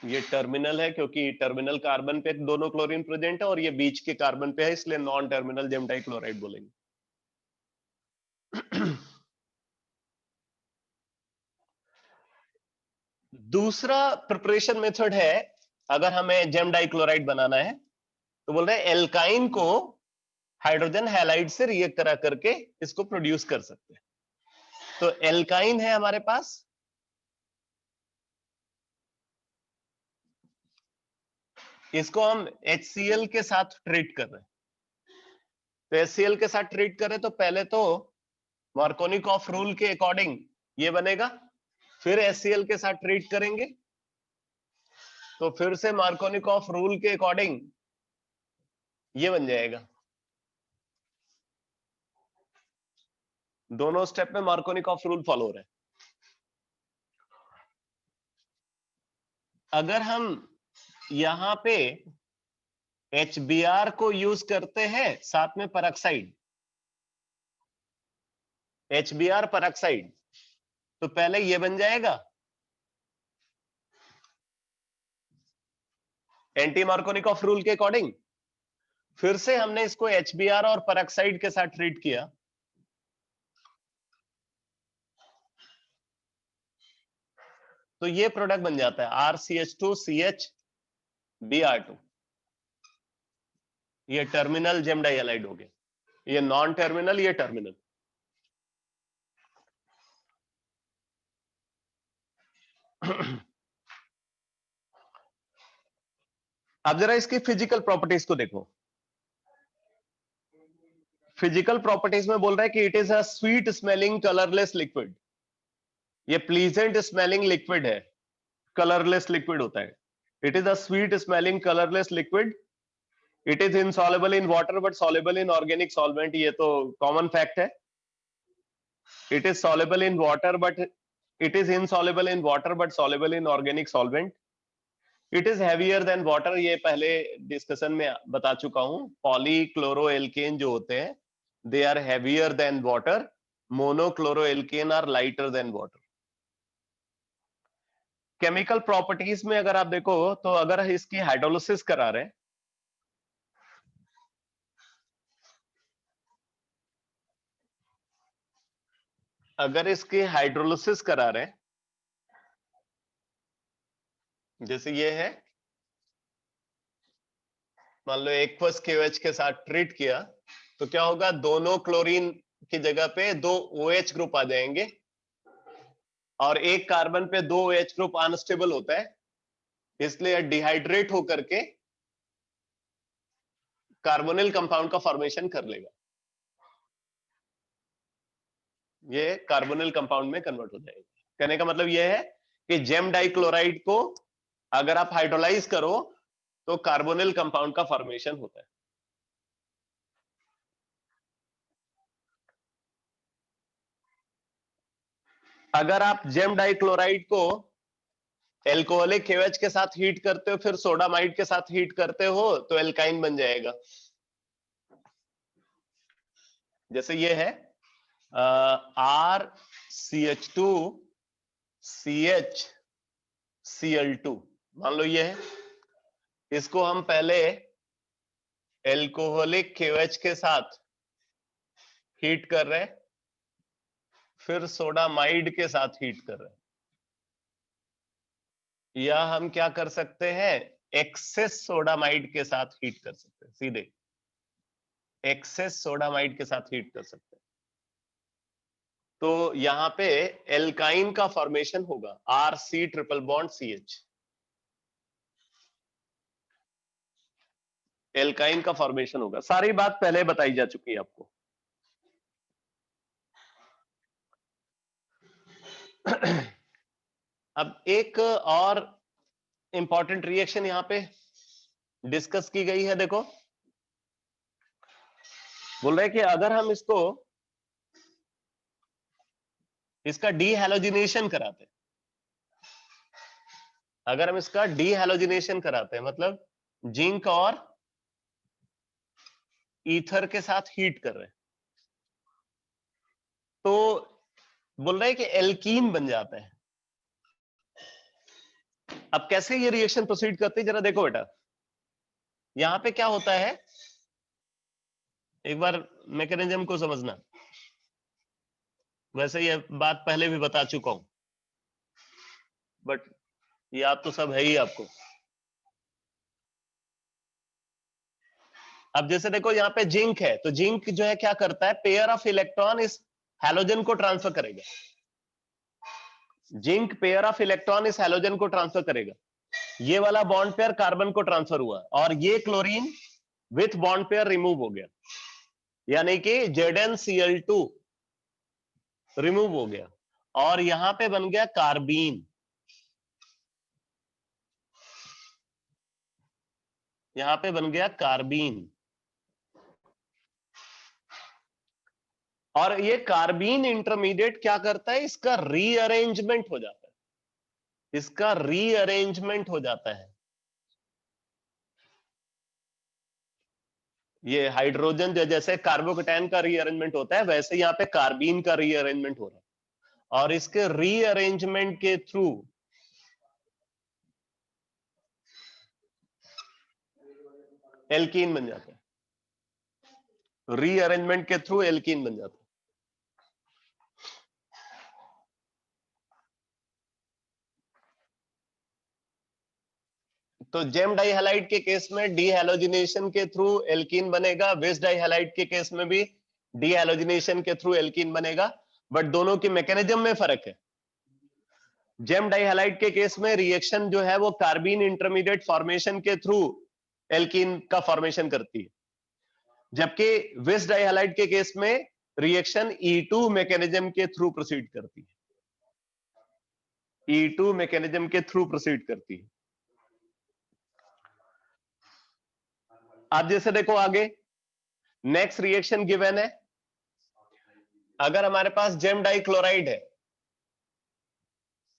ये टर्मिनल है क्योंकि टर्मिनल कार्बन पे दोनों क्लोरीन प्रेजेंट है और ये बीच के कार्बन पे है, इसलिए नॉन टर्मिनल जेम डाइक्लोराइड बोलेंगे। दूसरा प्रिपरेशन मेथड है, अगर हमें जेम डाइक्लोराइड बनाना है तो बोल रहे हैं एल्काइन को हाइड्रोजन हैलाइड से रिएक्ट करा करके इसको प्रोड्यूस कर सकते हैं। तो एल्काइन है हमारे पास, इसको हम HCl के साथ ट्रीट कर रहे हैं। तो HCl के साथ ट्रीट करें तो पहले तो मार्कोनिकॉफ रूल के अकॉर्डिंग ये बनेगा, फिर HCl के साथ ट्रीट करेंगे तो फिर से मार्कोनिकॉफ रूल के अकॉर्डिंग ये बन जाएगा। दोनों स्टेप में मार्कोनिकॉफ रूल फॉलो हो रहा है। अगर हम यहां पे HBr को यूज करते हैं साथ में परऑक्साइड, HBr परऑक्साइड, तो पहले ये बन जाएगा एंटी मार्कोनिकॉफ रूल के अकॉर्डिंग, फिर से हमने इसको HBr और परऑक्साइड के साथ ट्रीट किया तो ये प्रोडक्ट बन जाता है RCH2CH Br2। ये टर्मिनल जेम डाइहाइलाइड हो गया, ये नॉन टर्मिनल, ये टर्मिनल। अब जरा इसकी फिजिकल प्रॉपर्टीज को देखो। फिजिकल प्रॉपर्टीज में बोल रहा है कि it is a sweet smelling colourless liquid. ये प्लीजेंट स्मेलिंग लिक्विड है, कलरलेस लिक्विड होता है। It is a sweet smelling colourless liquid. It is insoluble in water but soluble in organic solvent, ये तो कॉमन फैक्ट है। It is soluble in water but it is insoluble in water but soluble in organic solvent. It is heavier than water, ये पहले डिस्कशन में बता चुका हूं। पॉलीक्लोरोएल्केन जो होते हैं they are heavier than water, monochloroalkane are lighter than water. Chemical properties में अगर आप देखो तो अगर इसकी हाइड्रोलिसिस करा रहे हैं, अगर इसकी हाइड्रोलिसिस करा रहे हैं, जैसे ये है, मान लो एक्वस KOH के साथ ट्रीट किया तो क्या होगा, दोनों क्लोरीन की जगह पे दो OH ग्रुप आ जाएंगे और एक कार्बन पे दो OH ग्रुप अनस्टेबल होता है, इसलिए डिहाइड्रेट होकर के कार्बोनिल कंपाउंड का फॉर्मेशन कर लेगा। ये कार्बोनिल कंपाउंड में कन्वर्ट हो जाएगा। कहने का मतलब यह है कि जेम डाइक्लोराइड को अगर आप हाइड्रोलाइज करो तो कार्बोनिल कंपाउंड का फॉर्मेशन होता है। अगर आप जेम डाइक्लोराइड को एल्कोहलिक KOH के साथ हीट करते हो, फिर सोडामाइड के साथ हीट करते हो तो एल्काइन बन जाएगा। जैसे ये है RCH2CHCl2, मान लो ये है, इसको हम पहले एल्कोहलिक KOH के साथ हीट कर रहे हैं, फिर सोडामाइड के साथ हीट कर रहे हैं, या हम क्या कर सकते हैं, एक्सेस सोडामाइड के साथ हीट कर सकते हैं, सीधे एक्सेस सोडामाइड के साथ हीट कर सकते हैं। तो यहां पे एल्काइन का फॉर्मेशन होगा RC triple bond CH, alkyne का फॉर्मेशन होगा। सारी बात पहले बताई जा चुकी है आपको। अब एक और इंपॉर्टेंट रिएक्शन यहां पे डिस्कस की गई है। देखो बोल रहे हैं कि अगर हम इसका डीहैलोजिनेशन कराते हैं, अगर हम इसका डीहैलोजिनेशन कराते हैं मतलब जिंक और ईथर के साथ हीट कर रहे हैं, तो बोल रहे हैं कि एल्कीन बन जाता है। अब कैसे ये रिएक्शन प्रोसीड करती है जरा देखो बेटा। यहां पे क्या होता है, एक बार मैकेनिज्म को समझना। वैसे ये बात पहले भी बता चुका हूं बट याद तो सब है ही आपको। अब जैसे देखो यहाँ पे जिंक है, तो जिंक जो है क्या करता है, पेयर ऑफ इलेक्ट्रॉन इस हैलोजन को ट्रांसफर करेगा। जिंक पेयर ऑफ इलेक्ट्रॉन इस हैलोजन को ट्रांसफर करेगा। ये वाला बॉन्ड पेयर कार्बन को ट्रांसफर हुआ और ये chlorine with bond pair remove हो गया, यानी कि ZnCl2 रिमूव हो गया और यहां पे बन गया कार्बीन। यहां पे बन गया कार्बीन। और ये कार्बीन इंटरमीडिएट क्या करता है, इसका रीअरेंजमेंट हो जाता है, इसका रीअरेंजमेंट हो जाता है। ये हाइड्रोजन जैसे कार्बोकेटायन का रीअरेंजमेंट होता है, वैसे यहाँ पे कार्बीन का रीअरेंजमेंट हो रहा है और इसके रीअरेंजमेंट के थ्रू एल्कीन बन जाता है। रीअरेंजमेंट के थ्रू एल्कीन बन जाता है। तो जेम डाइहैलाइड के केस में डीहैलोजिनेशन के थ्रू एल्कीन बनेगा, विस डाइहैलाइड के केस में भी डीहैलोजिनेशन के थ्रू एल्कीन बनेगा, बट दोनों की मैकेनिज्म में फर्क है। जेम डाइहैलाइड के केस में रिएक्शन जो है वो कार्बीन इंटरमीडिएट फॉर्मेशन के थ्रू एल्कीन का फॉर्मेशन करती है, जबकि विस डाइहैलाइड के केस में रिएक्शन E2 मैकेनिज्म के थ्रू प्रोसीड करती है, E2 मैकेनिज्म के थ्रू प्रोसीड करती है। अब जैसे देखो आगे नेक्स्ट रिएक्शन गिवन है, अगर हमारे पास जेम डाइक्लोराइड है,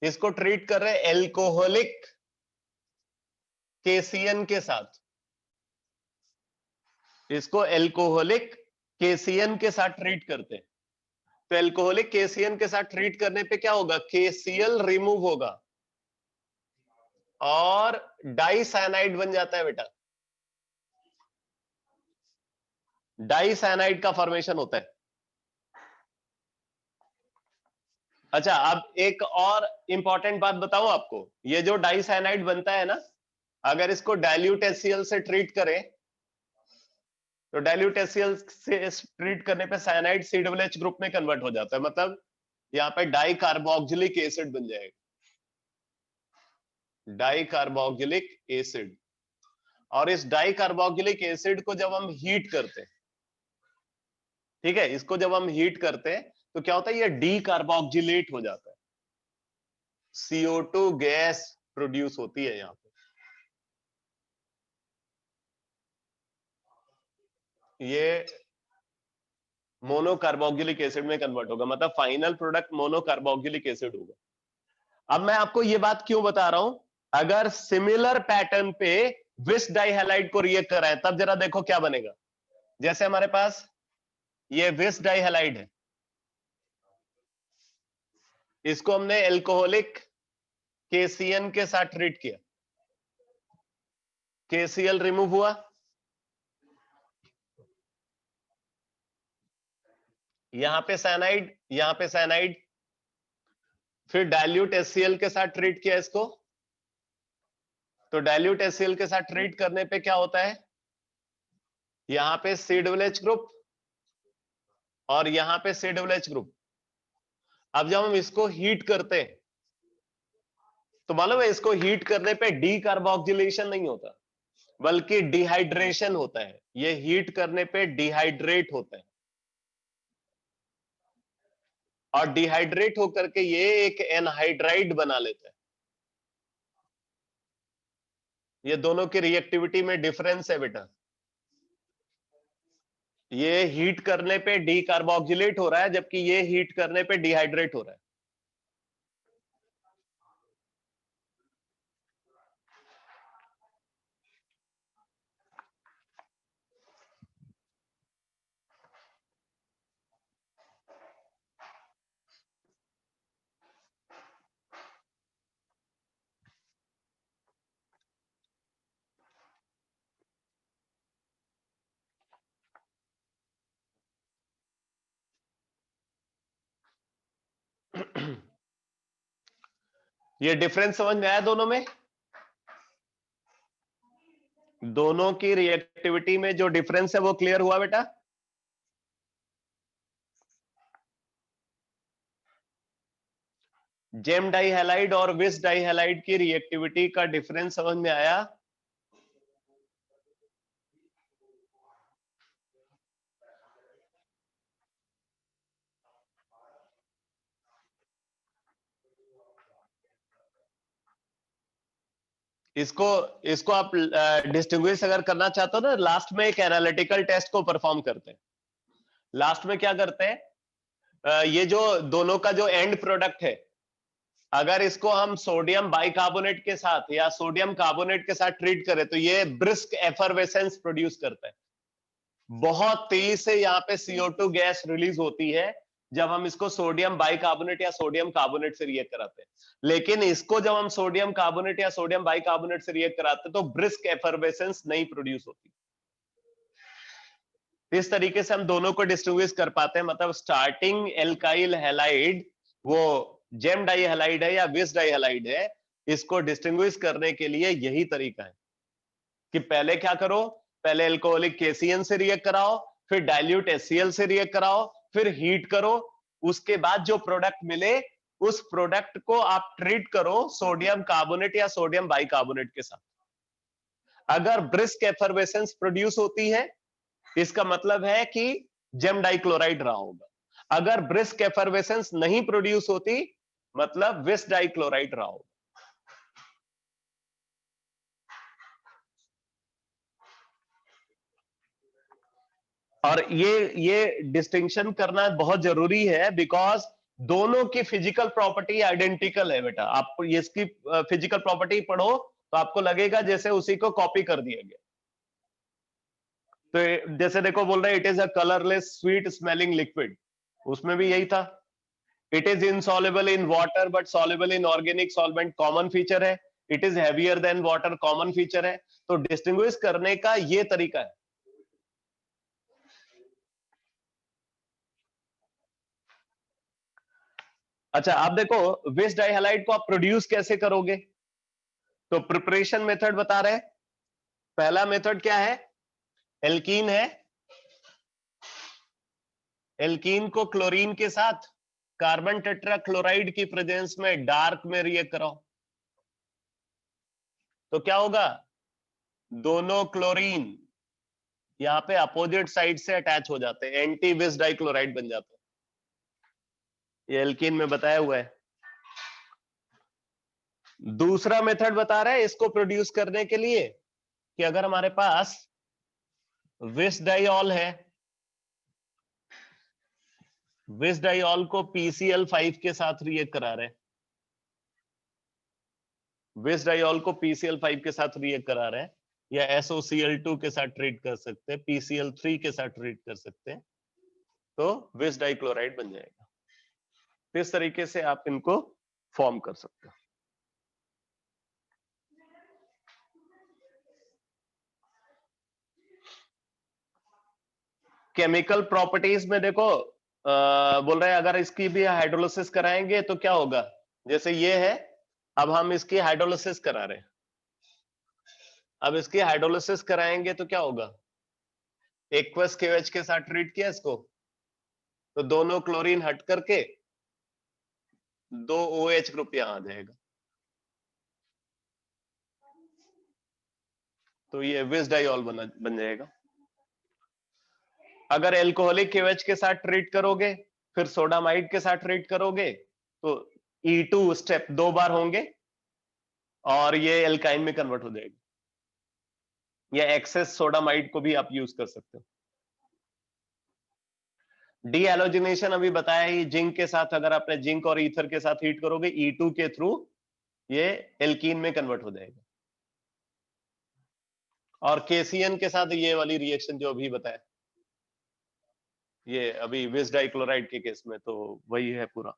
इसको ट्रीट कर रहे हैं एल्कोहलिक KCN के साथ, इसको एल्कोहलिक KCN के साथ ट्रीट करते हैं, तो एल्कोहलिक KCN के साथ ट्रीट करने पे क्या होगा, KCl रिमूव होगा और डाइसाइनाइड बन जाता है बेटा, डाइसाइनाइड का फॉर्मेशन होता है। अच्छा, अब एक और इंपॉर्टेंट बात बताऊं आपको, ये जो डाइसाइनाइड बनता है ना, अगर इसको डाइल्यूट HCl से ट्रीट करें, तो डाइल्यूट HCl से ट्रीट करने पे साइनाइड COOH ग्रुप में कन्वर्ट हो जाता है, मतलब यहाँ पे डाई कार्बोक्सिलिक एसिड बन जाएगा, डाई कार्बोक्सिलिक एसिड। और इस डाई कार्बोक्सिलिक एसिड को जब हम हीट करते हैं, ठीक है, इसको जब हम हीट करते हैं तो क्या होता है, ये डी कार्बोक्सिलेट हो जाता है, CO2 गैस प्रोड्यूस होती है यहाँ पे। ये मोनोकार्बोक्सिलिक एसिड में कन्वर्ट होगा, मतलब फाइनल प्रोडक्ट मोनोकार्बोक्सिलिक एसिड होगा। अब मैं आपको ये बात क्यों बता रहा हूं, अगर सिमिलर पैटर्न पे विस डाइहैलाइड को रिएक्ट कराएं तब जरा देखो क्या बनेगा। जैसे हमारे पास ये विस डाइहैलाइड है, इसको हमने एल्कोहलिक KCN के साथ ट्रीट किया, KCl रिमूव हुआ, यहां पे साइनाइड, यहां पे साइनाइड, फिर डाइल्यूट HCl के साथ ट्रीट किया इसको, तो डाइल्यूट HCl के साथ ट्रीट करने पे क्या होता है, यहां पे COOH ग्रुप और यहां पे COOH ग्रुप। अब जब हम इसको हीट करते हैं तो मालूम है, इसको हीट करने पे डी कार्बोक्सिलेशन नहीं होता, बल्कि डिहाइड्रेशन होता है। ये हीट करने पे डिहाइड्रेट होता है और डिहाइड्रेट होकर के ये एक एनहाइड्राइड बना लेता है। ये दोनों की रिएक्टिविटी में डिफरेंस है बेटा, ये हीट करने पे डी कार्बोक्सिलेट हो रहा है, जबकि ये हीट करने पे डिहाइड्रेट हो रहा है। ये डिफरेंस समझ में आया दोनों में? दोनों की रिएक्टिविटी में जो डिफरेंस है वो क्लियर हुआ बेटा? जेम डाइहैलाइड और विस डाइहैलाइड की रिएक्टिविटी का डिफरेंस समझ में आया? इसको इसको आप डिस्टिंग्विश अगर करना चाहते हो ना, लास्ट में एक एनालिटिकल टेस्ट को परफॉर्म करते हैं। लास्ट में क्या करते हैं, ये जो दोनों का जो एंड प्रोडक्ट है, अगर इसको हम सोडियम बाइकार्बोनेट के साथ या सोडियम कार्बोनेट के साथ ट्रीट करें तो ये ब्रिस्क एफरवेसेंस प्रोड्यूस करता है। बहुत तेजी से यहाँ पे CO2 गैस रिलीज होती है जब हम इसको सोडियम बाइकार्बोनेट या सोडियम कार्बोनेट से रिएक्ट कराते हैं। लेकिन इसको जब हम सोडियम कार्बोनेट या सोडियम बाइकार्बोनेट से रिएक्ट कराते हैं तो ब्रिस्क एफरवेसेंस नहीं प्रोड्यूस होती। इस तरीके से हम दोनों को डिस्टिंग्विश कर पाते हैं, मतलब स्टार्टिंग एल्काइल हैलाइड वो जेम डाइहैलाइड है या विस डाइहैलाइड है, इसको डिस्टिंग्विश करने के लिए यही तरीका है कि पहले क्या करो, पहले एल्कोहलिक KCN से रिएक्ट कराओ, फिर डाइल्यूट HCl से रिएक्ट कराओ, फिर हीट करो, उसके बाद जो प्रोडक्ट मिले उस प्रोडक्ट को आप ट्रीट करो सोडियम कार्बोनेट या सोडियम बाइकार्बोनेट के साथ। अगर ब्रिस्क एफरवेसेंस प्रोड्यूस होती है इसका मतलब है कि जेम डाइक्लोराइड रहा होगा। अगर ब्रिस्क एफरवेसेंस नहीं प्रोड्यूस होती मतलब विस डाइक्लोराइड रहा होगा। और ये डिस्टिंक्शन करना बहुत जरूरी है बिकॉज दोनों की फिजिकल प्रॉपर्टी आइडेंटिकल है बेटा। आप इसकी फिजिकल प्रॉपर्टी पढ़ो तो आपको लगेगा जैसे उसी को कॉपी कर दिया गया। तो जैसे देखो बोल रहे it is a colourless sweet smelling liquid, उसमें भी यही था। It is insoluble in water but soluble in organic solvent, common feature है। It is heavier than water, common feature है। तो डिस्टिंग्विश करने का ये तरीका है। अच्छा आप देखो विस डाइहैलाइड को आप प्रोड्यूस कैसे करोगे, तो प्रिपरेशन मेथड बता रहे हैं। पहला मेथड क्या है, एल्कीन है, एल्कीन को क्लोरीन के साथ कार्बन टेट्राक्लोराइड की प्रेजेंस में डार्क में रिएक्ट कराओ तो क्या होगा, दोनों क्लोरीन यहां पे अपोजिट साइड से अटैच हो जाते हैं, एंटी विस डाइक्लोराइड बन जाते हैं। ये एल्कीन में बताया हुआ है। दूसरा मेथड बता रहा है इसको प्रोड्यूस करने के लिए कि अगर हमारे पास विस डाइऑल है, विस डाइऑल को PCl5 के साथ रिएक्ट करा रहे हैं, विस डाइऑल को PCl5 के साथ रिएक्ट करा रहे हैं, या SOCl2 के साथ ट्रीट कर सकते हैं, PCl3 के साथ ट्रीट कर सकते हैं, तो विस डाइक्लोराइड बन जाएगा। इस तरीके से आप इनको फॉर्म कर सकते हो। केमिकल प्रॉपर्टीज में देखो बोल रहे हैं अगर इसकी भी हाइड्रोलिसिस कराएंगे तो क्या होगा, जैसे ये है, अब हम इसकी हाइड्रोलिसिस करा रहे हैं, अब इसकी हाइड्रोलिसिस कराएंगे तो क्या होगा, एक्वस KOH के साथ ट्रीट किया इसको तो दोनों क्लोरीन हट करके 2 OH ग्रुप यहां आ जाएगा, तो ये विस डाइऑल बन जाएगा। अगर एल्कोहलिक KOH के साथ ट्रीट करोगे फिर सोडामाइड के साथ ट्रीट करोगे तो E2 स्टेप 2 बार होंगे और ये एल्काइन में कन्वर्ट हो जाएगी, या एक्सेस सोडामाइड को भी आप यूज कर सकते हो। डी हैलोजिनेशन अभी बताया ही, जिंक के साथ अगर आपने जिंक और ईथर के साथ हीट करोगे E2 के थ्रू ये एल्कीन में कन्वर्ट हो जाएगा। और KCN के साथ ये वाली रिएक्शन जो अभी बताया, ये अभी विस डाइक्लोराइड के केस में तो वही है पूरा।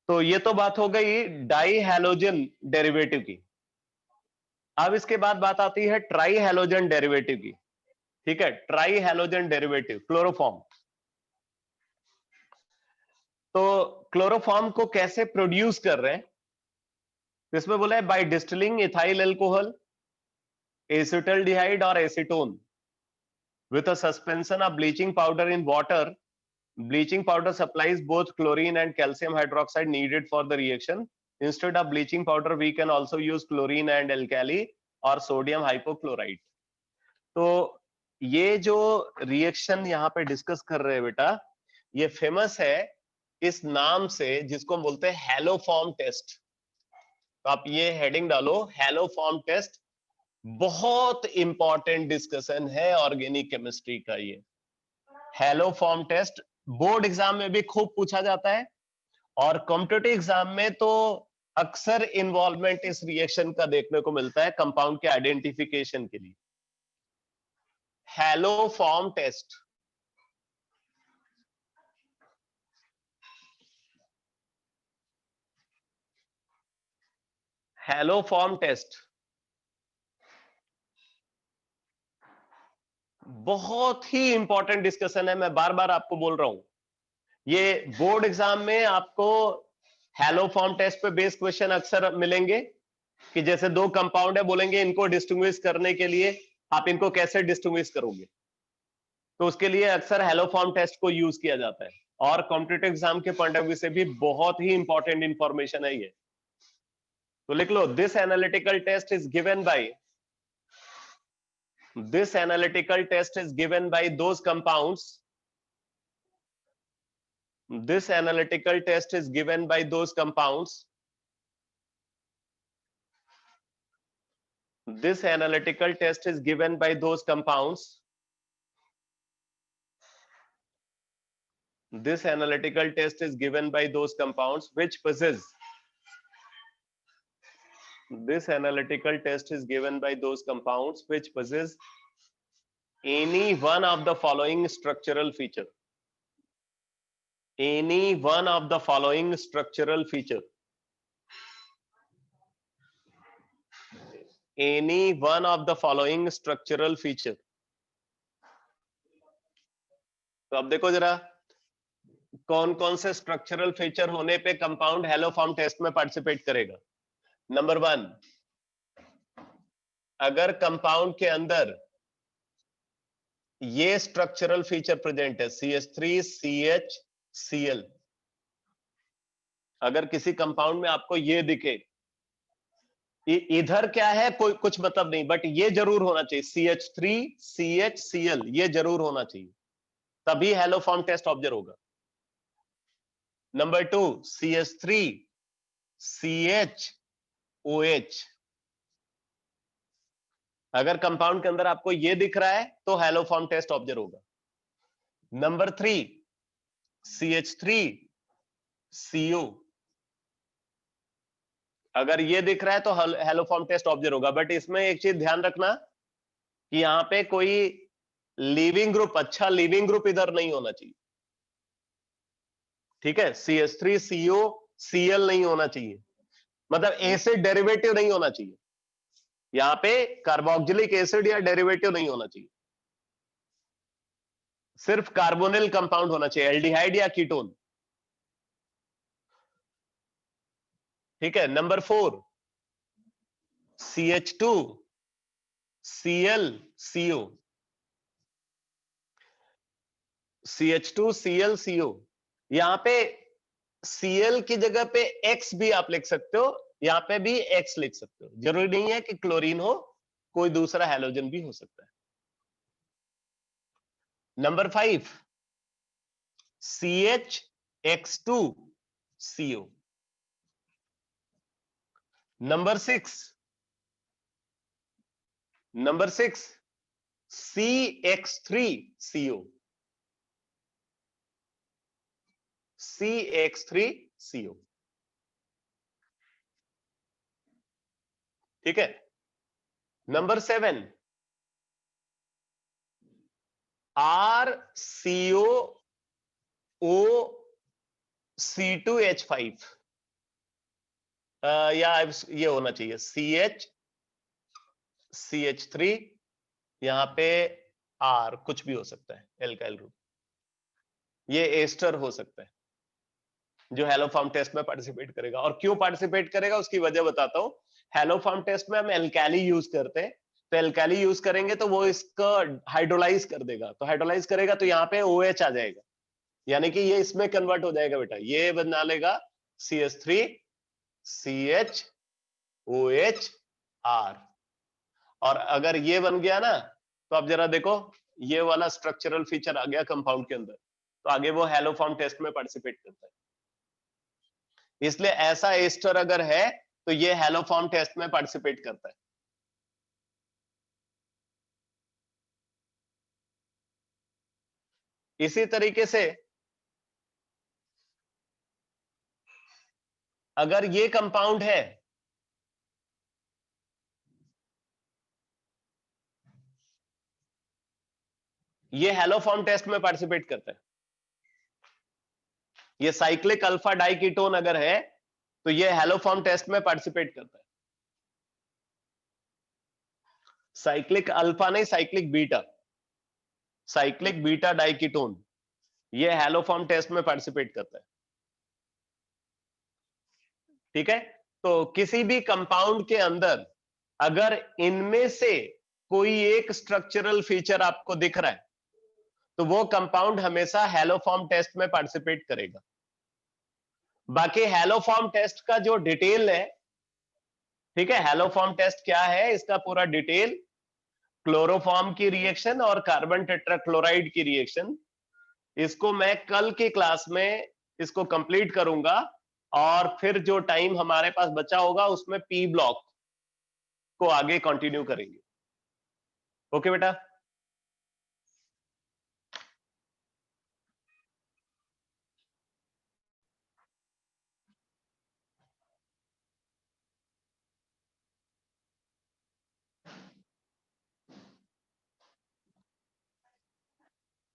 तो ये तो बात हो गई डाई हैलोजन डेरिवेटिव की। अब इसके बाद बात आती है ट्राई हैलोजन डेरिवेटिव की। ठीक है, ट्राई हैलोजन डेरिवेटिव क्लोरोफॉर्म। तो क्लोरोफॉर्म को कैसे प्रोड्यूस कर रहे हैं, इसमें बोला है by distilling ethyl alcohol acetaldehyde or acetone with a suspension of bleaching powder in water. Bleaching powder supplies both chlorine and calcium hydroxide needed for the reaction. Instead of bleaching powder, we can also use chlorine and alkali or sodium hypochlorite. तो ये जो रिएक्शन यहाँ पे डिस्कस कर रहे हैं बेटा, ये फेमस है इस नाम से जिसको हम बोलते हैं हैलोफॉर्म टेस्ट. तो आप ये हेडिंग डालो, हैलोफॉर्म टेस्ट. बहुत इंपॉर्टेंट डिस्कशन है ऑर्गेनिक केमिस्ट्री का. ये हैलोफॉर्म टेस्ट बोर्ड एग्जाम में भी खूब पूछा जाता है और कॉम्पिटिटिव एग्जाम में तो अक्सर इन्वॉल्वमेंट इस रिएक्शन का देखने को मिलता है कंपाउंड के आइडेंटिफिकेशन के लिए. Haloform test. हैलोफॉर्म टेस्ट बहुत ही इंपॉर्टेंट डिस्कशन है. मैं बार बार आपको बोल रहा हूं, ये बोर्ड एग्जाम में आपको हैलोफॉर्म टेस्ट पे बेस्ड क्वेश्चन अक्सर मिलेंगे कि जैसे दो कंपाउंड है, बोलेंगे इनको डिस्टिंग्विश करने के लिए आप इनको कैसे डिस्टिंग्विश करोगे. तो उसके लिए अक्सर हैलोफॉर्म टेस्ट को यूज किया जाता है और कॉम्पिटिटिव एग्जाम के पॉइंट ऑफ व्यू से भी बहुत ही इंपॉर्टेंट इंफॉर्मेशन है ये. तो लिख लो, this analytical test is given by, this analytical test is given by those compounds. This analytical test is given by those compounds. This analytical test is given by those compounds. This analytical test is given by those compounds which possess. This analytical test is given by those compounds which possess any one of the following structural feature. Any one of the following structural feature. Any one of the following structural feature. तो अब देखो जरा कौन कौन से स्ट्रक्चरल फीचर होने पे कंपाउंड हैलोफॉर्म टेस्ट में पार्टिसिपेट करेगा. नंबर 1, अगर कंपाउंड के अंदर ये स्ट्रक्चरल फीचर प्रेजेंट है, CH3 CH Cl. अगर किसी कंपाउंड में आपको ये दिखे, इधर क्या है कोई कुछ मतलब नहीं, बट ये जरूर होना चाहिए, CH3 CH Cl, ये जरूर होना चाहिए, तभी हैलोफॉर्म टेस्ट ऑब्जर्व होगा. Number 2, CH3 CH OH. अगर कंपाउंड के अंदर आपको ये दिख रहा है तो हैलोफॉर्म टेस्ट ऑब्जर्व होगा. Number 3, CH3 CO. अगर ये दिख रहा है तो हैलोफॉर्म टेस्ट ऑब्जर्व होगा. बट इसमें एक चीज ध्यान रखना कि यहां पे कोई लीविंग ग्रुप, अच्छा लीविंग ग्रुप इधर नहीं होना चाहिए. ठीक है, CH3 CO Cl नहीं होना चाहिए, मतलब एसिड डेरिवेटिव नहीं होना चाहिए. यहां पे कार्बोक्सिलिक एसिड या डेरिवेटिव नहीं होना चाहिए, सिर्फ कार्बोनिल कंपाउंड होना चाहिए, एल्डिहाइड या कीटोन. ठीक है. Number 4, CH2 Cl CO. CH2 Cl CO. यहां पे Cl की जगह पे X भी आप लिख सकते हो, यहां पे भी X लिख सकते हो. जरूरी नहीं है कि क्लोरीन हो, कोई दूसरा हैलोजन भी हो सकता है. Number 5, CHX2 CO. Number 6, CX3 CO. CX3 CO. ठीक है. Number 7, RCOO-C2H5. या ये होना चाहिए CH3, यहां पे R, कुछ भी हो सकता है, एल्काइल ग्रुप. ये एस्टर हो सकता है जो हैलोफॉर्म टेस्ट में पार्टिसिपेट करेगा. और क्यों पार्टिसिपेट करेगा उसकी वजह बताता हूं. हैलोफॉर्म टेस्ट में हम एल्काली यूज करते हैं, तो एल्काली यूज करेंगे तो वो इसको हाइड्रोलाइज कर देगा, तो हाइड्रोलाइज करेगा तो यहाँ पे OH आ जाएगा, यानी कि ये इसमें कन्वर्ट हो जाएगा बेटा, ये बना लेगा CH3 CH OH R। और अगर ये बन गया ना, तो आप जरा देखो ये वाला स्ट्रक्चरल फीचर आ गया कंपाउंड के अंदर, तो आगे वो हैलोफॉर्म टेस्ट में पार्टिसिपेट करता है। इसलिए ऐसा एस्टर अगर है तो ये हैलोफॉर्म टेस्ट में पार्टिसिपेट करता है। इसी तरीके से अगर ये कंपाउंड है, ये हैलोफॉर्म टेस्ट में पार्टिसिपेट करता है, ये साइक्लिक अल्फा डाइकीटोन अगर है तो ये हैलोफॉर्म टेस्ट में पार्टिसिपेट करता है। साइक्लिक अल्फा नहीं, cyclic beta, cyclic beta diketone, ये हैलोफॉर्म टेस्ट में पार्टिसिपेट करता है। ठीक है, तो किसी भी कंपाउंड के अंदर अगर इनमें से कोई एक स्ट्रक्चरल फीचर आपको दिख रहा है तो वो कंपाउंड हमेशा हैलोफॉर्म टेस्ट में पार्टिसिपेट करेगा। बाकी हैलोफॉर्म टेस्ट का जो डिटेल है, ठीक है, हैलोफॉर्म टेस्ट क्या है इसका पूरा डिटेल, क्लोरोफॉर्म की रिएक्शन और कार्बन टेट्राक्लोराइड की रिएक्शन, इसको मैं कल की क्लास में इसको कंप्लीट करूंगा और फिर जो टाइम हमारे पास बचा होगा उसमें P ब्लॉक को आगे कंटिन्यू करेंगे। ओके बेटा।